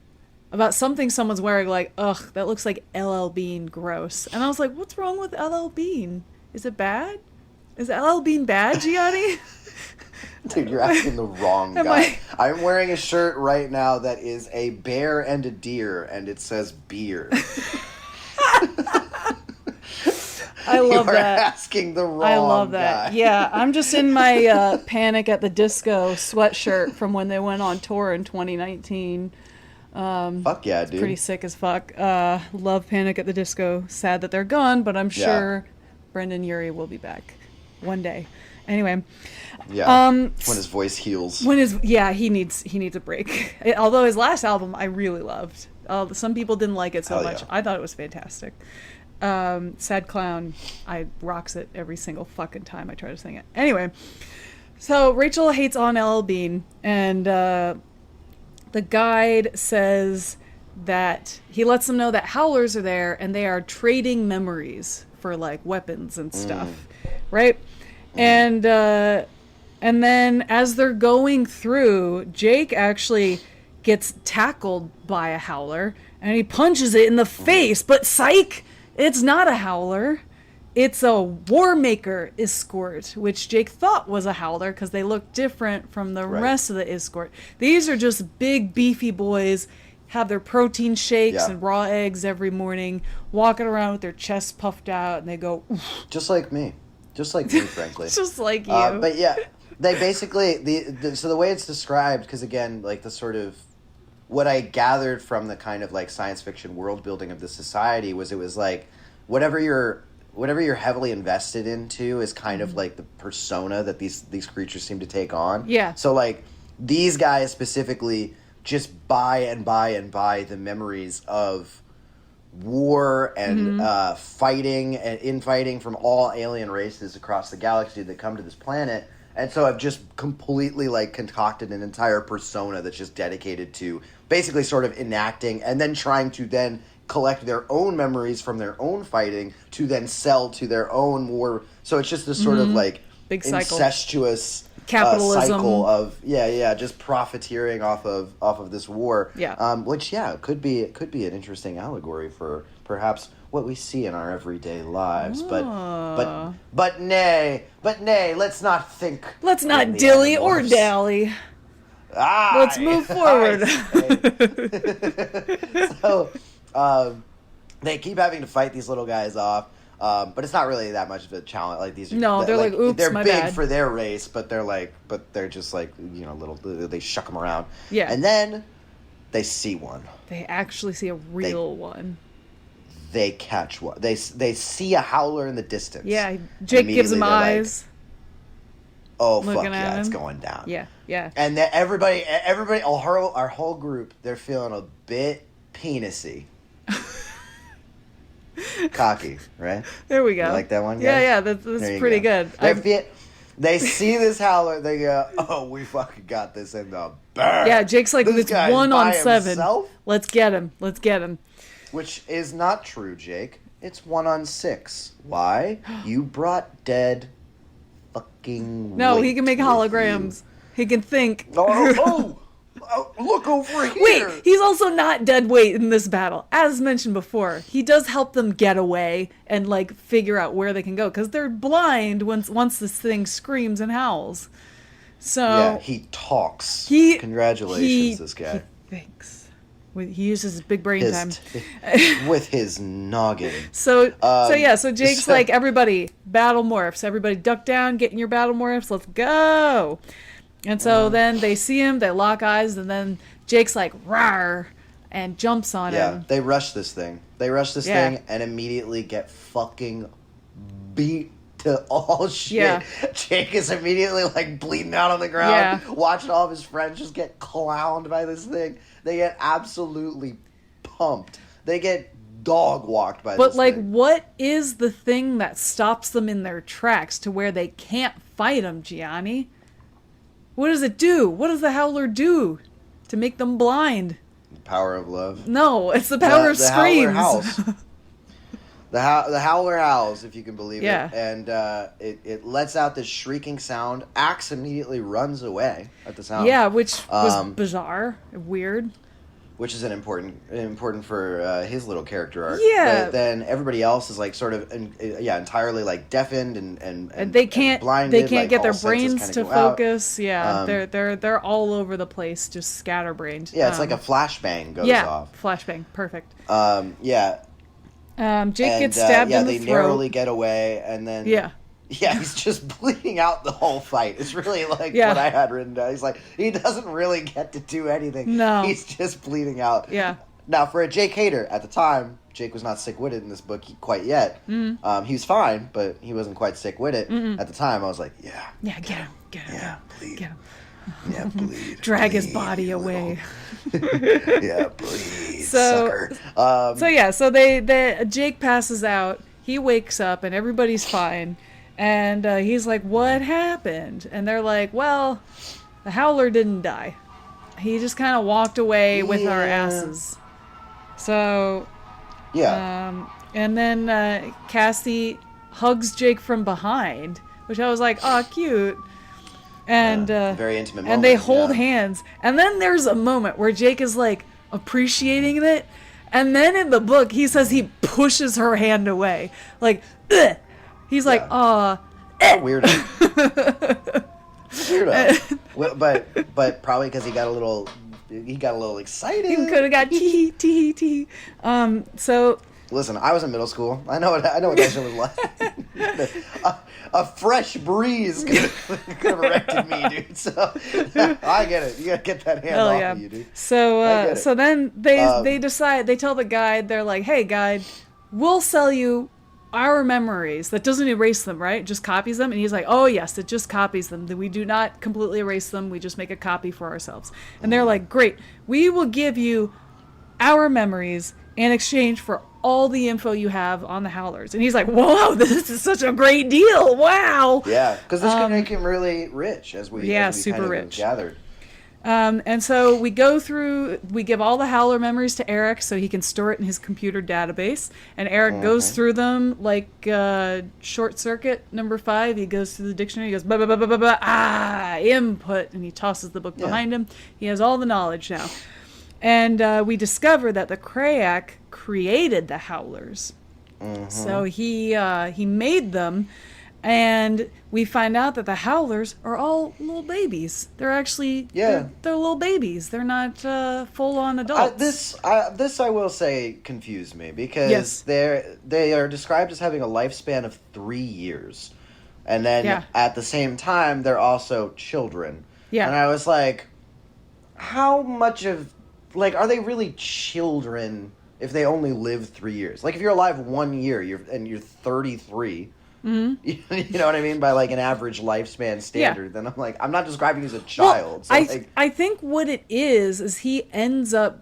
about something someone's wearing, like, ugh, that looks like LL Bean, gross. And I was like, what's wrong with LL Bean? Is it bad? Is LL Bean bad, Gianni? Dude, you're asking the wrong guy. I'm wearing a shirt right now that is a bear and a deer, and it says beer. I love that. You're asking the wrong guy. I love that. Yeah, I'm just in my Panic at the Disco sweatshirt from when they went on tour in 2019. Fuck yeah, dude. Pretty sick as fuck. Love Panic at the Disco. Sad that they're gone, but I'm sure Brendan Urie will be back one day. Anyway. Yeah. When his voice heals. He needs a break. Although his last album I really loved. Some people didn't like it so much. Yeah. I thought it was fantastic. Sad Clown, I rocks it every single fucking time I try to sing it. Anyway, so Rachel hates on LL Bean, and the guide says that he lets them know that howlers are there and they are trading memories for like weapons and stuff, right? And then as they're going through, Jake actually gets tackled by a howler and he punches it in the face. But psych, it's not a howler. It's a War Maker escort, which Jake thought was a howler because they look different from the rest of the escort. These are just big, beefy boys, have their protein shakes and raw eggs every morning, walking around with their chests puffed out, and they go... Oof. Just like me, frankly. Just like you. But yeah, they basically... So the way it's described, because again, like the sort of... What I gathered from the kind of like science fiction world building of the society was it was like, whatever your whatever you're heavily invested into is kind of like the persona that these creatures seem to take on. Yeah. So like these guys specifically just buy the memories of war and fighting and infighting from all alien races across the galaxy that come to this planet. And so I've just completely like concocted an entire persona that's just dedicated to basically sort of enacting and then trying to then collect their own memories from their own fighting to then sell to their own war. So it's just this sort of like big cycle. Incestuous Capitalism. cycle of just profiteering off of this war. Yeah. Which could be an interesting allegory for perhaps what we see in our everyday lives. But nay, let's not think. Let's not dilly or dally. Let's move forward. So, they keep having to fight these little guys off. But it's not really that much of a challenge. Like these, no, they're like, oops, they're my big bad. for their race, but they're just like little. They shuck them around. Yeah, and then they see one. They actually see a real one. They catch one. They see a howler in the distance. Yeah, Jake gives him eyes. Like, oh fuck yeah, it's going down. Yeah, yeah. And then everybody, our whole group, they're feeling a bit penisy. Cocky, right? There we go. You like that one, guys? Yeah, that's pretty good. They see this howler, they go, oh, we fucking got this in the bag. Yeah, Jake's like, it's 1 on 7. Himself? Let's get him. Which is not true, Jake. It's 1 on 6. Why? You brought dead fucking No, weight he can make holograms. He can think. Oh, look over here. Wait, he's also not dead weight in this battle. As mentioned before, he does help them get away and like figure out where they can go because they're blind once this thing screams and howls. So yeah, he talks. Congratulations, this guy. He thinks. He uses his big brain time with his noggin. So Jake's like, everybody battle morphs. Everybody duck down, get in your battle morphs. Let's go. And so then they see him, they lock eyes, and then Jake's like, rawr, and jumps on him. Yeah, they rush this thing. Thing and immediately get fucking beat to all shit. Yeah. Jake is immediately like bleeding out on the ground, watching all of his friends just get clowned by this thing. They get absolutely pumped. They get dog walked by this thing. But like, what is the thing that stops them in their tracks to where they can't fight him, Gianni? What does it do? What does the howler do to make them blind? The power of love. No, it's the power of screams. Howler howls. The howler howls, if you can believe Yeah. it, and it lets out this shrieking sound. Axe immediately runs away at the sound. Yeah, which was bizarre, weird. Which is important for his little character arc. Yeah. But then everybody else is like sort of entirely like deafened and they can't blinded. They can't like, get their all senses brains kinda to go out. focus. Yeah, they're all over the place, just scatterbrained. Yeah, it's like a flashbang goes off. Flashbang, perfect. Jake gets stabbed in the throat. They narrowly get away, and then he's just bleeding out the whole fight. It's really like what I had written down. He's like, he doesn't really get to do anything. No, he's just bleeding out. Yeah. Now, for a Jake hater at the time, Jake was not sick-witted in this book quite yet. He was fine, but he wasn't quite sick-witted. At the time, I was like, get him, yeah, bleed. Get him. Yeah, bleed. Drag his body away. Yeah, bleed, sucker. So Jake passes out. He wakes up, and everybody's fine. And he's like, what happened? And they're like, well, the howler didn't die. He just kind of walked away with our asses. So, and then Cassie hugs Jake from behind, which I was like, oh, cute. And very intimate moment. And they hold hands. And then there's a moment where Jake is like appreciating it. And then in the book, he says he pushes her hand away. Like, ugh. He's like, aw. Weirdo. Weirdo. But probably because he got a little excited. He could have got tee. So listen, I was in middle school. I know what that shit was like. A fresh breeze could have erected me, dude. So I get it. You gotta get that hand off of you, dude. So then they decide. They tell the guide. They're like, "Hey, guide, we'll sell you our memories. That doesn't erase them, right? It just copies them. And he's like, oh, yes, it just copies them. We do not completely erase them. We just make a copy for ourselves. And they're like, great, we will give you our memories in exchange for all the info you have on the howlers. And he's like, whoa, this is such a great deal. Wow. Yeah, because this could make him really rich, as we super kind of rich. gathered. And so we give all the howler memories to Eric so he can store it in his computer database. And Eric goes through them like short circuit number 5. He goes through the dictionary, he goes, blah, blah, blah, blah, blah, blah, input, and he tosses the book behind him. He has all the knowledge now. And we discover that the Krayak created the howlers. So he made them. And we find out that the howlers are all little babies. They're actually they're little babies. They're not full-on adults. This I will say confused me because they are described as having a lifespan of 3 years, and then at the same time they're also children. Yeah, and I was like, how much of are they really children if they only live 3 years? Like if you're alive 1 year, you're 33. Mm-hmm. You know what I mean? By like an average lifespan standard, then I'm like, I'm not describing you as a child. Well, so I think what it is he ends up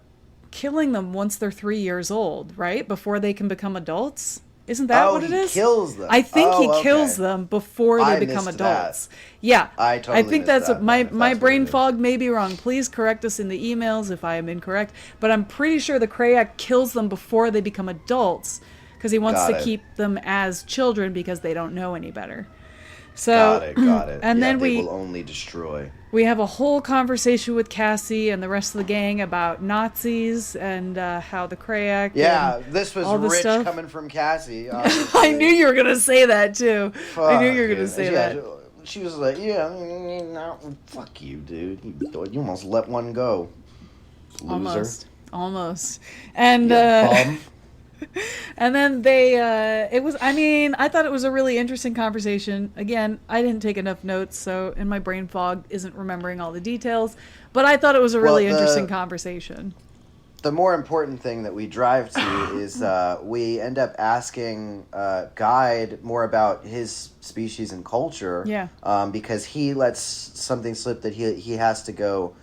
killing them once they're 3 years old, right? Before they can become adults. Isn't that what it is? He kills them. I think he kills them before they become adults. That. Yeah. I think that's that. My brain fog may be wrong. Please correct us in the emails if I am incorrect. But I'm pretty sure the Krayak kills them before they become adults. Because he wants to keep them as children because they don't know any better. So, got it. And then they will only destroy. We have a whole conversation with Cassie and the rest of the gang about Nazis and how the Krayak. Yeah, this was rich stuff. Coming from Cassie. I knew you were going to say that too. I knew you were going to say that. She was like, fuck you, dude. You almost let one go. Loser. Almost. And... And then I thought it was a really interesting conversation. Again, I didn't take enough notes, so in my brain fog isn't remembering all the details, but I thought it was a really interesting conversation. The more important thing that we drive to is we end up asking Guide more about his species and culture. Yeah. Because he lets something slip that he has to go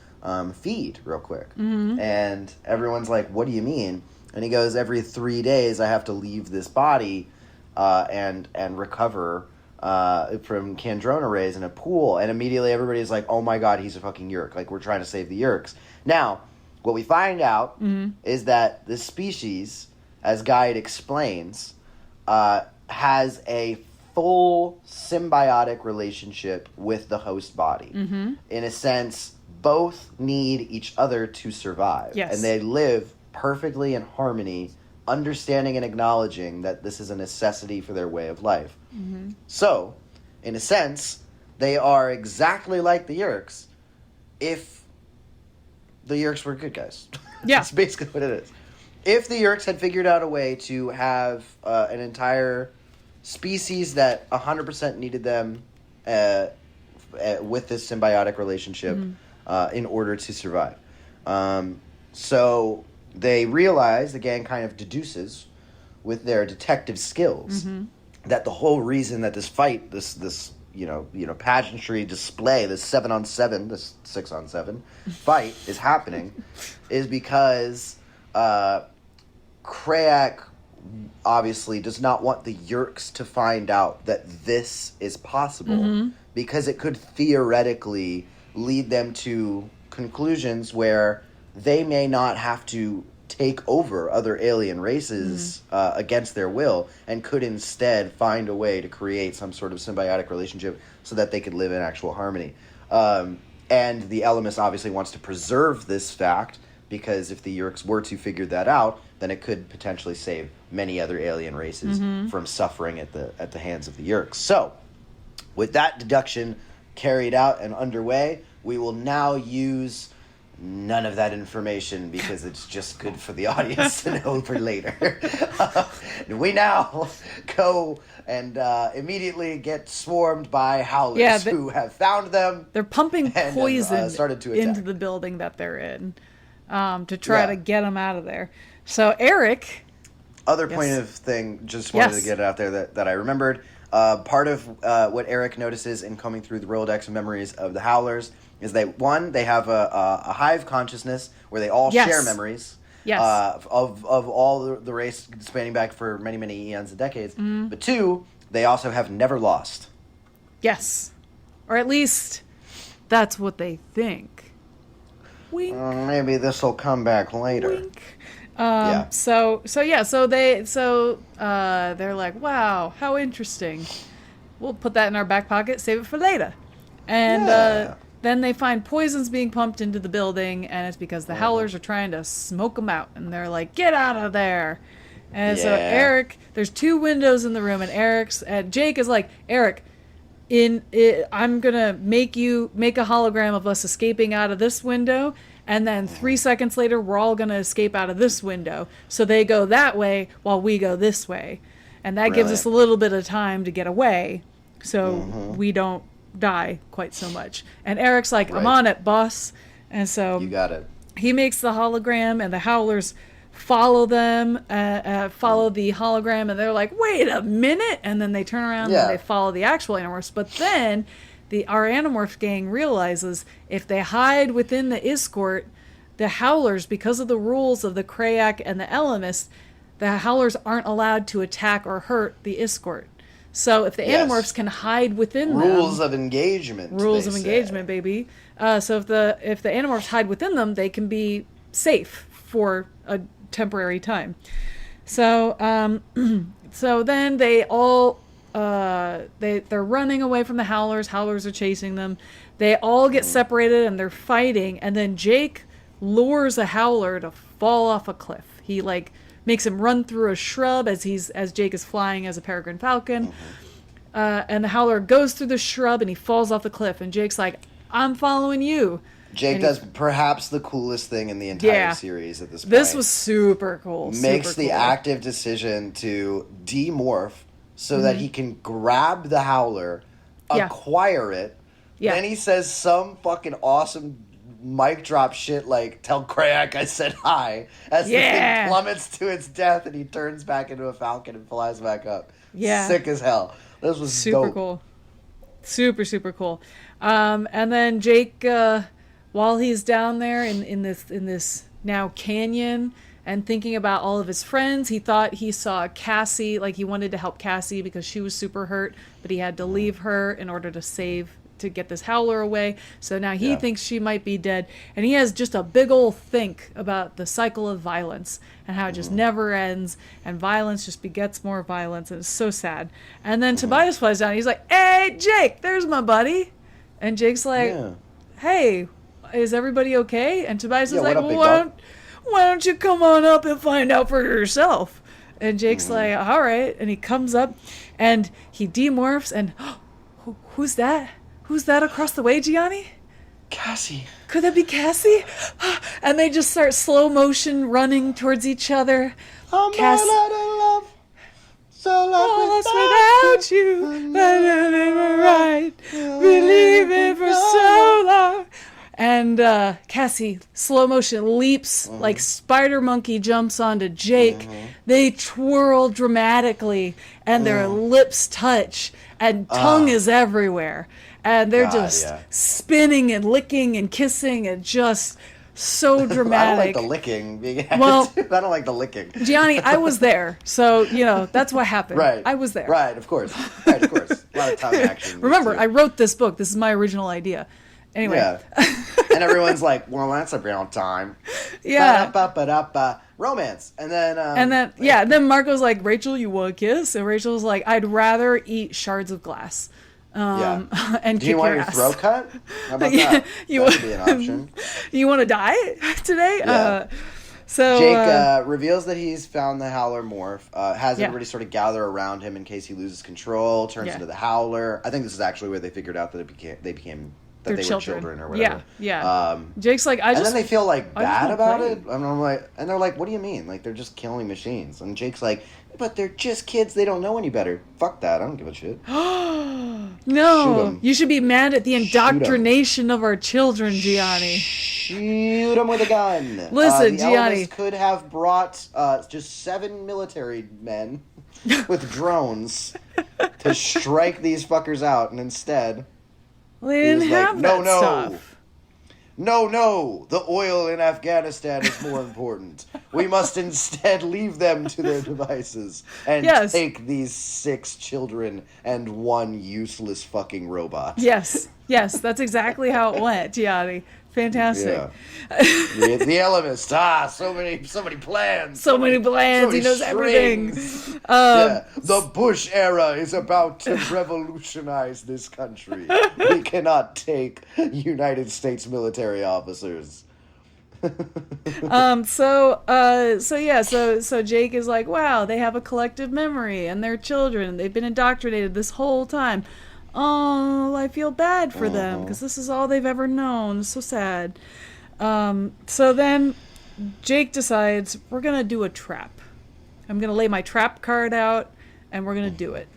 feed real quick. Mm-hmm. And everyone's like, what do you mean? And he goes, every 3 days I have to leave this body and recover from Kandrona rays in a pool. And immediately everybody's like, oh my god, he's a fucking Yeerk. Like, we're trying to save the Yeerks. Now, what we find out is that this species, as Guide explains, has a full symbiotic relationship with the host body. Mm-hmm. In a sense, both need each other to survive. Yes. And they live perfectly in harmony, understanding and acknowledging that this is a necessity for their way of life. Mm-hmm. So, in a sense, they are exactly like the Yeerks if the Yeerks were good guys. Yeah. That's basically what it is. If the Yeerks had figured out a way to have an entire species that 100% needed them with this symbiotic relationship in order to survive. So they realize, the gang kind of deduces with their detective skills that the whole reason that this fight, this pageantry display, this 7-on-7, this 6-on-7 fight is happening is because Krayak obviously does not want the Yeerks to find out that this is possible because it could theoretically lead them to conclusions where they may not have to take over other alien races against their will and could instead find a way to create some sort of symbiotic relationship so that they could live in actual harmony. And the Elemis obviously wants to preserve this fact because if the Yeerks were to figure that out, then it could potentially save many other alien races from suffering at the hands of the Yeerks. So, with that deduction carried out and underway, we will now use none of that information because it's just good for the audience to know for later. We now go and immediately get swarmed by howlers who have found them. They're pumping poison into the building that they're in to try to get them out of there. So Eric other point of thing, just wanted to get it out there that I remembered. Part of what Eric notices in combing through the Rolodex of memories of the Howlers is they have a hive consciousness where they all share memories. Yes. Of all the race spanning back for many, many eons and decades. Mm-hmm. But 2, they also have never lost. Yes. Or at least that's what they think. Wink. Maybe this will come back later. Wink. So they're like, wow, how interesting. We'll put that in our back pocket, save it for later. And then they find poisons being pumped into the building, and it's because the Howlers are trying to smoke them out. And they're like, get out of there. And so Eric, there's 2 windows in the room, and Jake is like, Eric, I'm going to make a hologram of us escaping out of this window, and then 3 seconds later, we're all going to escape out of this window. So they go that way while we go this way. And that gives us a little bit of time to get away, so we don't die quite so much. And Eric's like, I'm on it, boss. And so you got it. He makes the hologram, and the Howlers follow them, follow the hologram, and they're like, wait a minute, and then they turn around and they follow the actual Animorphs. But then our Animorph gang realizes if they hide within the Escort, the Howlers, because of the rules of the Krayak and the Ellimist, the Howlers aren't allowed to attack or hurt the Escort. So if the Animorphs can hide within them... Rules of engagement, baby. So if the Animorphs hide within them, they can be safe for a temporary time. So so then they all... they're running away from the Howlers. Howlers are chasing them. They all get separated, and they're fighting. And then Jake lures a Howler to fall off a cliff. He, makes him run through a shrub as Jake is flying as a peregrine falcon. And the Howler goes through the shrub and he falls off the cliff. And Jake's like, I'm following you. Jake does perhaps the coolest thing in the entire series at this point. This was super cool. Makes the active decision to demorph so that he can grab the Howler, acquire it. Then he says some fucking awesome mic drop shit like, tell Krayak I said hi, as the thing plummets to its death and he turns back into a falcon and flies back up. Sick as hell. This was super cool. Super cool. And then Jake, while he's down there in this now canyon and thinking about all of his friends, he thought he saw Cassie, he wanted to help Cassie because she was super hurt, but he had to leave her in order to get this Howler away. So now he thinks she might be dead. And he has just a big old think about the cycle of violence and how it just never ends. And violence just begets more violence. And it's so sad. And then Tobias flies down. He's like, hey, Jake, there's my buddy. And Jake's like, hey, is everybody okay? And Tobias is like, well, why don't you come on up and find out for yourself? And Jake's like, all right. And he comes up and he demorphs. And who's that? Who's that across the way, Gianni? Cassie. Could that be Cassie? And they just start slow motion running towards each other. I'm not in love. So lost without you. But never right. Believing for so long. And Cassie, slow motion, leaps like spider monkey jumps onto Jake. They twirl dramatically, and their lips touch, and tongue is everywhere. And they're spinning and licking and kissing and just so dramatic. I don't like the licking. Well, I don't like the licking. Gianni, I was there. So, that's what happened. Right. I was there. Right, of course. Right, of course. A lot of tongue action. Remember, I wrote this book. This is my original idea. Anyway. Yeah. And everyone's like, well, that's around time. Yeah. Ba-da-ba-ba-da-ba. Romance. And then... then Marco's like, Rachel, you want a kiss? And Rachel's like, I'd rather eat shards of glass. And do you want your throat cut? How about that? That would be an option. You want to die today? Yeah. So Jake reveals that he's found the Howler morph, has everybody sort of gather around him in case he loses control, turns into the Howler. I think this is actually where they figured out that they were children or whatever. Yeah. Jake's like, and then they feel bad about it. And I'm like, and they're like, what do you mean? They're just killing machines. And Jake's like, but they're just kids. They don't know any better. Fuck that. I don't give a shit. No, you should be mad at the indoctrination of our children, Gianni. shoot him with a gun. Listen, the Gianni Elvis could have brought just 7 military men with drones to strike these fuckers out, and instead, well, they didn't have that stuff. No, the oil in Afghanistan is more important. We must instead leave them to their devices and take these 6 children and 1 useless fucking robot. Yes, that's exactly how it went, Gianni. Fantastic. Yeah. the Elemist. So many plans. So many plans. He knows everything. The Bush era is about to revolutionize this country. We cannot take United States military officers. So Jake is like, wow, they have a collective memory and they're children. They've been indoctrinated this whole time. Oh, I feel bad for them because this is all they've ever known. It's so sad. So then Jake decides, we're going to do a trap. I'm going to lay my trap card out and we're going to do it.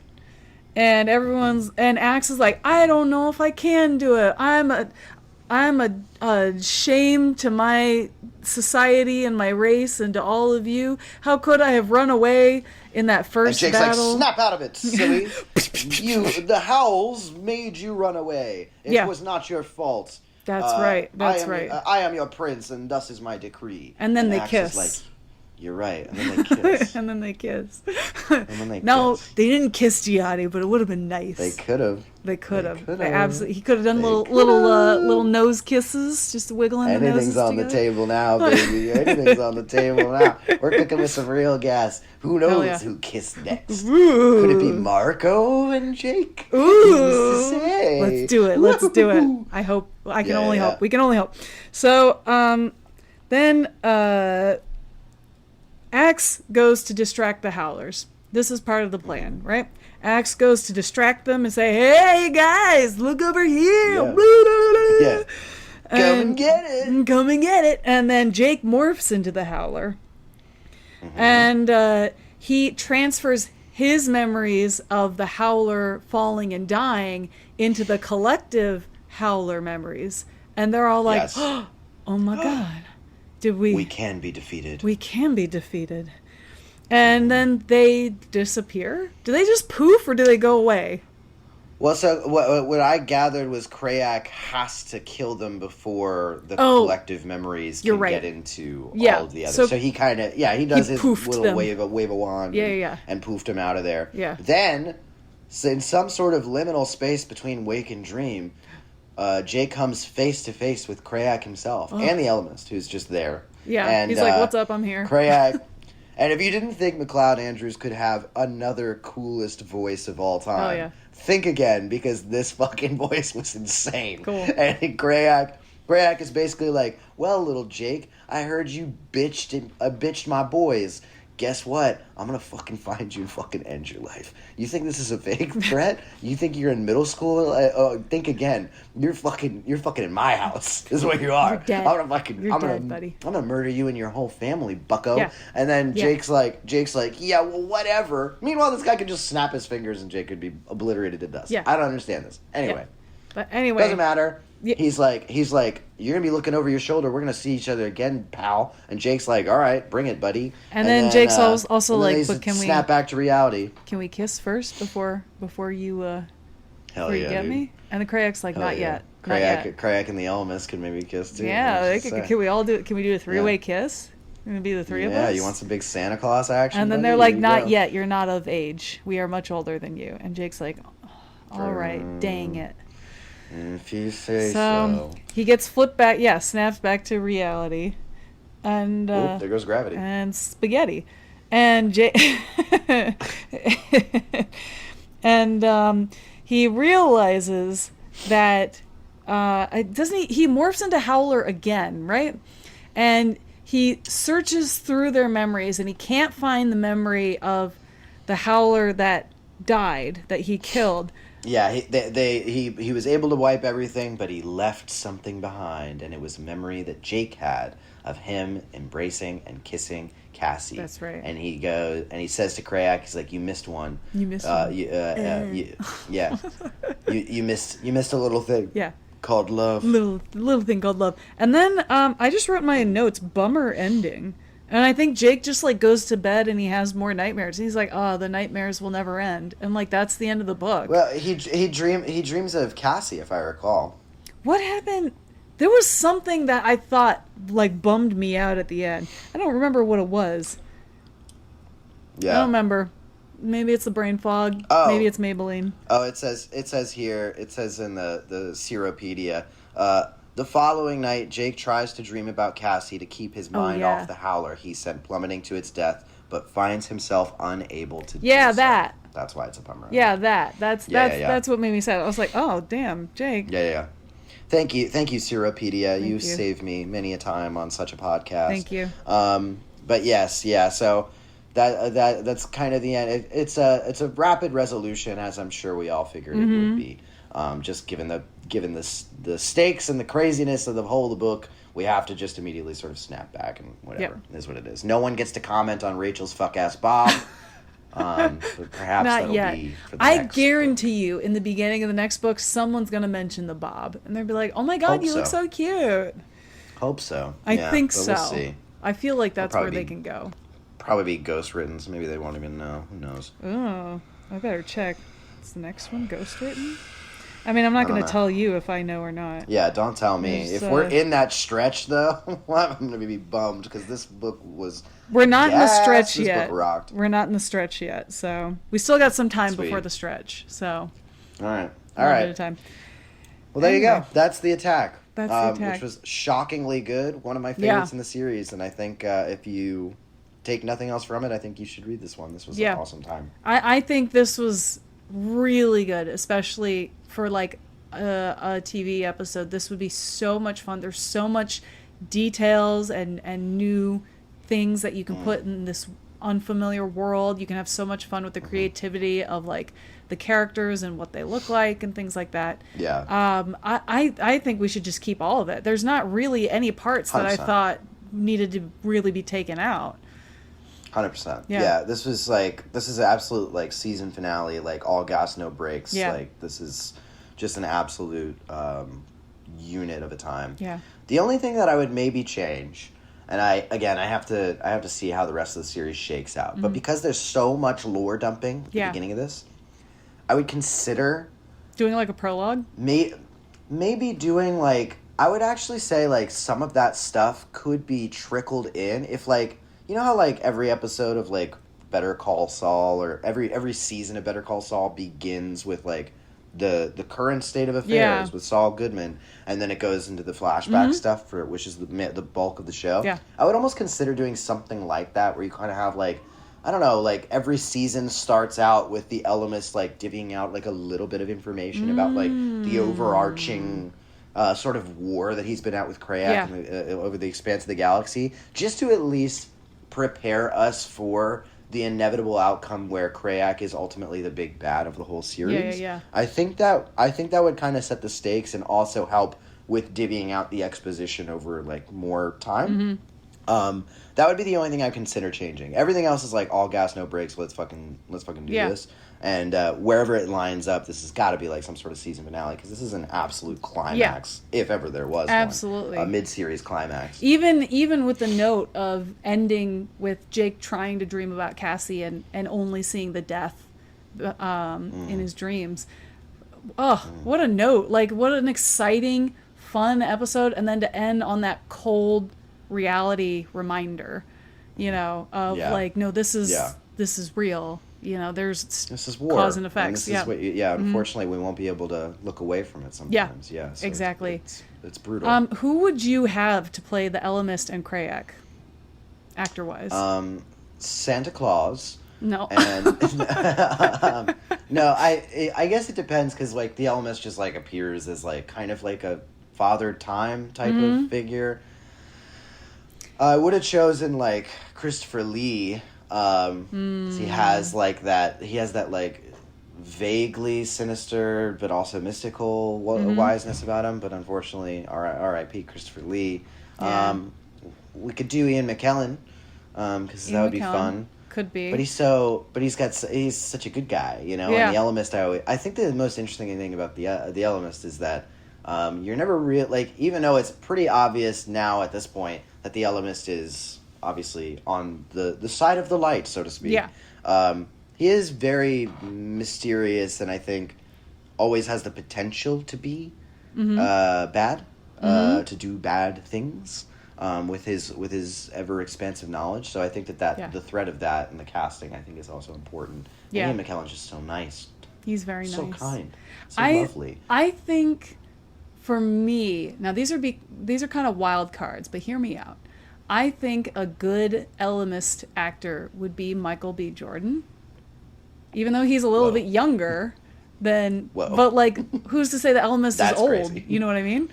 And Axe is like, I don't know if I can do it. I'm a shame to my society and my race and to all of you. How could I have run away in that first Jake's battle? Like, snap out of it, silly. The Howls made you run away. It was not your fault. That's right. I am your prince, and thus is my decree. And then they Axe kiss. Is like, you're right. And then they kiss. And then they kiss. No, they didn't kiss Gianni, but it would have been nice. They could have. They could have. Absolutely. He could have done little nose kisses, just wiggling the noses Anything's on together. the table now, baby. Anything's on the table now. We're cooking with some real gas. Who knows who kissed next? Ooh. Could it be Marco and Jake? Ooh. Who's to say? Let's do it. Let's do it. I hope. I can only hope. We can only hope. So, then Axe goes to distract the Howlers. This is part of the plan, right? Axe goes to distract them and say, hey, guys, look over here. Yeah. Come and get it. Come and get it. And then Jake morphs into the Howler. Mm-hmm. And he transfers his memories of the Howler falling and dying into the collective Howler memories. And they're all like, oh my God. We can be defeated. We can be defeated. And then they disappear? Do they just poof or do they go away? Well, so what I gathered was Krayak has to kill them before the collective memories can get into all of the others. So he kind of, he does his little wave a wand and poofed him out of there. Yeah. Then, in some sort of liminal space between wake and dream, Jake comes face to face with Krayak himself and the Elemist, who's just there. Yeah, and, he's like, what's up, I'm here. Krayak... And if you didn't think McLeod Andrews could have another coolest voice of all time, think again, because this fucking voice was insane. Cool. And Krayak is basically like, well, little Jake, I heard you bitched my boys. Guess what? I'm gonna fucking find you and fucking end your life. You think this is a vague threat? You think you're in middle school? Think again. You're fucking in my house. Is what you are. You're dead. I'm dead, buddy. I'm gonna murder you and your whole family, bucko. Yeah. And then Jake's like, yeah, well, whatever. Meanwhile, this guy could just snap his fingers and Jake could be obliterated to dust. Yeah. I don't understand this. Anyway. Yeah. But anyway. Doesn't matter. Yeah. He's like, you're going to be looking over your shoulder. We're going to see each other again, pal. And Jake's like, all right, bring it, buddy. And then Jake's also like, but can we snap back to reality? Can we kiss first before you Hell yeah, get dude. me? And the Krayak's like, not yet. Krayak and the Elemist could maybe kiss too. Yeah, can we all do it? Can we do a 3-way kiss? Gonna be the 3 of us. Yeah, you want some big Santa Claus action? And then they're like, not yet. You're not of age. We are much older than you. And Jake's like, all right, dang it. If you say so. He gets flipped back, snaps back to reality. And there goes gravity. And spaghetti. And and he realizes that he morphs into Howler again, right? And he searches through their memories and he can't find the memory of the Howler that died, that he killed. Yeah, he was able to wipe everything, but he left something behind, and it was a memory that Jake had of him embracing and kissing Cassie. That's right. And he goes and he says to Krayak, he's like, "You missed one. You missed one. You missed a little thing." Yeah. called love. Little thing called love. And then I just wrote in my notes, bummer ending. And I think Jake just like goes to bed and he has more nightmares. And he's like, oh, the nightmares will never end. And like that's the end of the book. Well, he dreams of Cassie, if I recall. What happened? There was something that I thought like bummed me out at the end. I don't remember what it was. Yeah. I don't remember. Maybe it's the brain fog. Oh. Maybe it's Maybelline. Oh, it says here, it says in the Seropedia, the following night, Jake tries to dream about Cassie to keep his mind off the howler he sent plummeting to its death, but finds himself unable to do so. That. That's why it's a bummer. Yeah, that's what made me sad. I was like, oh, damn, Jake. Yeah. Thank you, Seropedia. You've saved me many a time on such a podcast. Thank you. But yes, yeah. So that's kind of the end. It's a rapid resolution, as I'm sure we all figured it would be. Just given the stakes and the craziness of the whole of the book, we have to just immediately sort of snap back and whatever is what it is. No one gets to comment on Rachel's fuck ass Bob. But perhaps Not that'll yet. be for the I next guarantee you, in the beginning of the next book, someone's gonna mention the Bob, and they'll be like, "Oh my God, you look so cute." Hope so. I think so. We'll see. I feel like that's where they can go. Probably be ghost written, so maybe they won't even know. Who knows? Oh, I better check. Is the next one ghost written? I mean, I'm not going to tell you if I know or not. Yeah, don't tell me. There's, if we're in that stretch, though, I'm going to be bummed because this book was. We're not in the stretch this yet. Book rocked. We're not in the stretch yet, so we still got some time before the stretch. So. All right. At a time. Well, there you go. That's the attack. That's the attack. Which was shockingly good. One of my favorites in the series, and I think if you take nothing else from it, I think you should read this one. This was an awesome time. I think this was really good, especially for like a TV episode. This would be so much fun. There's so much details and new things that you can put in this unfamiliar world. You can have so much fun with the creativity of like the characters and what they look like and things like that. Yeah. I think we should just keep all of it. There's not really any parts 100%. That I thought needed to really be taken out. 100%. Yeah. This is an absolute like season finale, like all gas, no brakes. Yeah. Like this is just an absolute unit of a time. Yeah. The only thing that I would maybe change, and I have to see how the rest of the series shakes out. But because there's so much lore dumping at the beginning of this, I would consider doing like a prologue. Maybe doing like, I would actually say like some of that stuff could be trickled in if like, you know how like every episode of like Better Call Saul or every season of Better Call Saul begins with like the current state of affairs with Saul Goodman, and then it goes into the flashback stuff which is the bulk of the show. Yeah. I would almost consider doing something like that where you kind of have like, I don't know, like every season starts out with the Ellimist like divvying out like a little bit of information about like the overarching sort of war that he's been at with Krayak over the expanse of the galaxy, just to at least prepare us for the inevitable outcome where Krayak is ultimately the big bad of the whole series. Yeah. I think that would kind of set the stakes and also help with divvying out the exposition over like more time. That would be the only thing I consider changing. Everything else is like all gas, no brakes. Let's fucking do this. And wherever it lines up, this has got to be like some sort of season finale because this is an absolute climax, if ever there was absolutely one. A mid-series climax. Even with the note of ending with Jake trying to dream about Cassie and only seeing the death in his dreams. What a note. Like, what an exciting, fun episode. And then to end on that cold reality reminder, of like, no, this is real. This is war. Cause and effects. And unfortunately, we won't be able to look away from it sometimes. So exactly. It's brutal. Who would you have to play the Ellimist and Krayak, actor-wise? Santa Claus. No. And no, I guess it depends because like the Ellimist just like appears as like kind of like a Father Time type of figure. I would have chosen like Christopher Lee. He has that like vaguely sinister but also mystical wiseness about him. But unfortunately, R.I.P. Christopher Lee. We could do Ian McKellen because that would be fun. Could be. But he's such a good guy, And the Ellimist, I think the most interesting thing about the Ellimist is that You're never real like, even though it's pretty obvious now at this point that the Elemist is obviously on the side of the light, so to speak. Yeah. He is very mysterious, and I think always has the potential to be bad, to do bad things. With his ever expansive knowledge, so I think that the thread of that and the casting, I think, is also important. Yeah, Ian McKellen's just so nice. He's very nice, so kind, so lovely. I think, for me, now these are kind of wild cards, but hear me out. I think a good Ellimist actor would be Michael B. Jordan, even though he's a little bit younger than. But like, who's to say the Ellimist is old? Crazy. You know what I mean?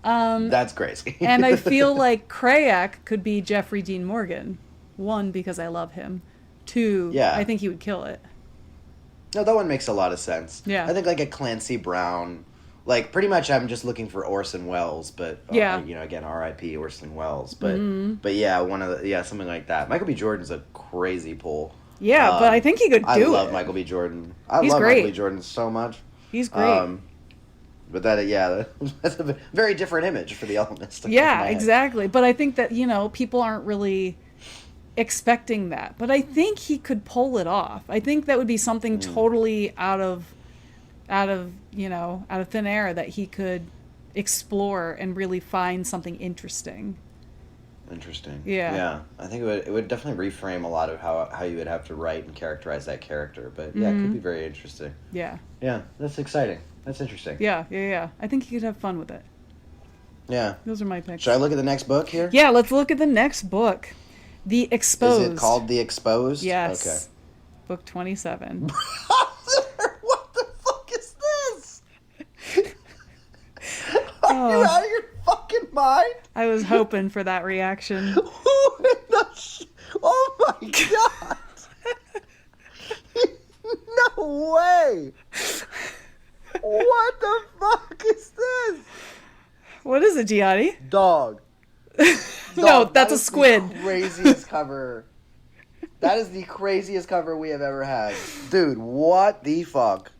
That's crazy. And I feel like Krayak could be Jeffrey Dean Morgan. One, because I love him. Two, I think he would kill it. No, that one makes a lot of sense. Yeah. I think like a Clancy Brown, like pretty much I'm just looking for Orson Welles, but again, R.I.P. Orson Welles, but yeah, something like that. Michael B. Jordan's a crazy pull. Yeah, but I think he could do it. I love Michael B. Jordan. He's love great. Michael B. Jordan so much. He's great. But that's a very different image for the Ellimist. Yeah, exactly. But I think that, people aren't really expecting that. But I think he could pull it off. I think that would be something totally out of thin air that he could explore and really find something interesting. Interesting. Yeah. Yeah. I think it would definitely reframe a lot of how you would have to write and characterize that character. But yeah, it could be very interesting. Yeah. Yeah, that's exciting. That's interesting. Yeah. I think he could have fun with it. Yeah. Those are my picks. Should I look at the next book here? Yeah, let's look at the next book. The Exposed. Is it called The Exposed? Yes. Okay. Book 27. What the fuck is this? Are you out of your fucking mind? I was hoping for that reaction. Oh my god! No way! What the fuck is this? What is it, Gianni? Dog. No, that's a squid. The craziest cover. That is the craziest cover we have ever had. Dude, what the fuck?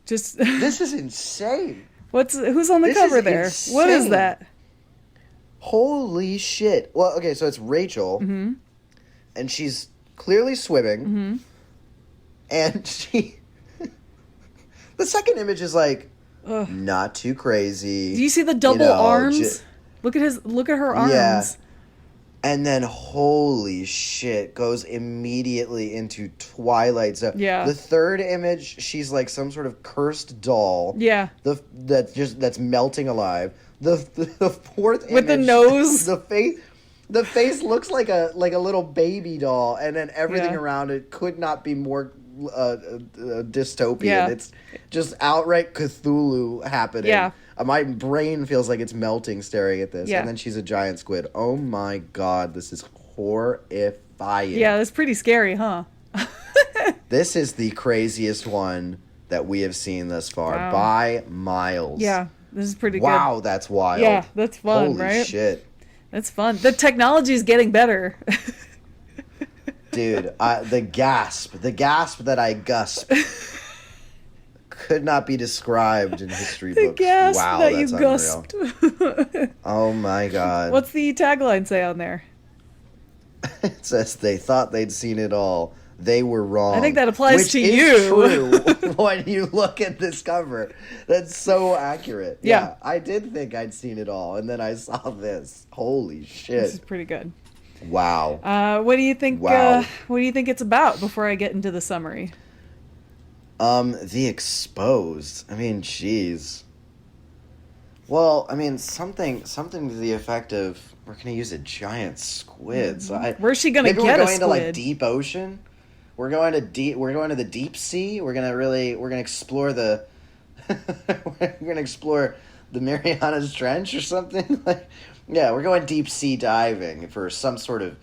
This is insane. Who's on the cover there? Insane. What is that? Holy shit. Well, okay, so it's Rachel. Mm-hmm. And she's clearly swimming. Mm-hmm. And she... The second image is like, not too crazy. Do you see the double arms? Look at her arms. Yeah. And then, holy shit, goes immediately into Twilight Zone. Yeah. The third image, she's like some sort of cursed doll. Yeah. That's melting alive. The fourth image, with the nose, the face looks like a little baby doll, and then everything around it could not be more dystopian. Yeah. It's just outright Cthulhu happening. Yeah. My brain feels like it's melting staring at this. Yeah. And then she's a giant squid. Oh my god, this is horrifying. Yeah, that's pretty scary, huh? This is the craziest one that we have seen thus far by miles. Yeah, this is pretty good. Wow, that's wild. Yeah, that's fun, right? Holy shit. That's fun. The technology is getting better. Dude, the gasp that I gusp could not be described in history books. The gasp wow, that that's you unreal. gusped. Oh my god. What's the tagline say on there? It says they thought they'd seen it all. They were wrong. I think that applies which to is you. True when you look at this cover. That's so accurate. Yeah, I did think I'd seen it all, and then I saw this. Holy shit. This is pretty good. Wow. What do you think? What do you think it's about? Before I get into the summary. The Exposed. I mean, jeez. Well, I mean, something to the effect of we're gonna use a giant squid. So where's she gonna get a squid? Maybe we're going to like deep ocean. We're going to the deep sea. We're gonna explore the Marianas Trench or something. We're going deep sea diving for some sort of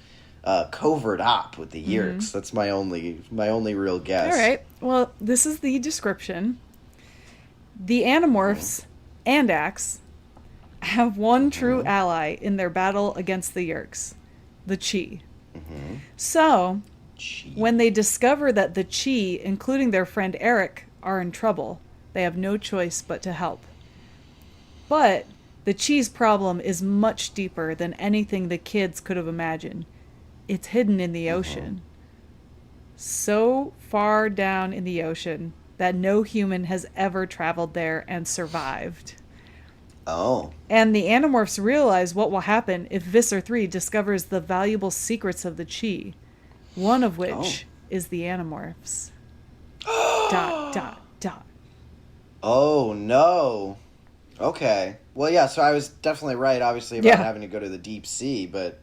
covert op with the Yeerks. That's my only real guess. All right. Well, this is the description. The Animorphs and Axe have one true ally in their battle against the Yeerks, the Chi. Mm-hmm. So, when they discover that the Chi, including their friend Eric, are in trouble, they have no choice but to help. But the cheese problem is much deeper than anything the kids could have imagined. It's hidden in the ocean. So far down in the ocean that no human has ever traveled there and survived. Oh. And the Animorphs realize what will happen if Visser 3 discovers the valuable secrets of the Chi, one of which is the Animorphs. ... Oh, no. Okay. Well, yeah, so I was definitely right, obviously, about having to go to the deep sea, but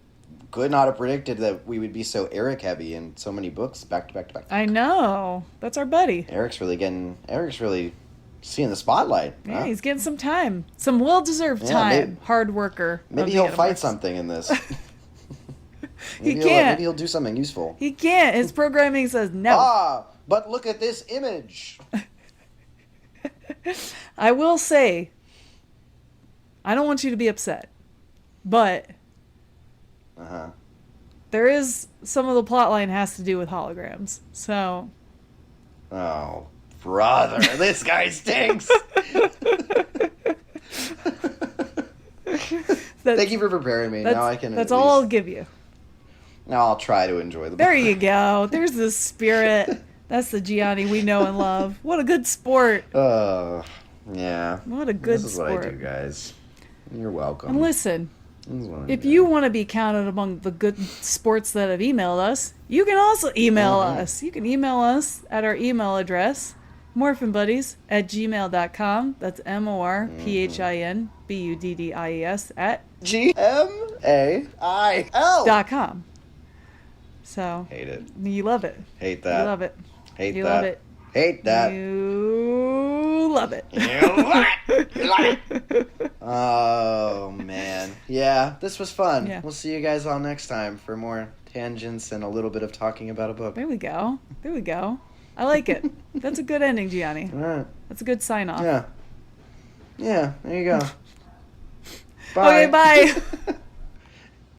could not have predicted that we would be so Eric-heavy in so many books back to back to back. I know. That's our buddy. Eric's really seeing the spotlight. Yeah, huh? he's getting some time. Some well-deserved time. Hard worker. Maybe he'll fight something in this. He can't. Maybe he'll do something useful. He can't. His programming says no. But look at this image. I will say, I don't want you to be upset, but there is some of the plot line has to do with holograms. So. Oh, brother, this guy stinks. Thank you for preparing me. Now I can. That's all I'll give you. Now I'll try to enjoy the book. There you go. There's the spirit. That's the Gianni we know and love. What a good sport. Yeah. What a good sport. This is what I do, guys. You're welcome. And listen, if you want to be counted among the good sports that have emailed us, you can also email us. You can email us at our email address, morphinbuddies@gmail.com. That's morphinbuddies at gmail.com. So. Hate it. You love it. Hate that. You love it. Hate you that. Love it. Hate that. You love it. You love it. You love it. Oh, man. Yeah, this was fun. Yeah. We'll see you guys all next time for more tangents and a little bit of talking about a book. There we go. There we go. I like it. That's a good ending, Gianni. All right. That's a good sign-off. Yeah. Yeah, there you go. Bye. Okay, bye.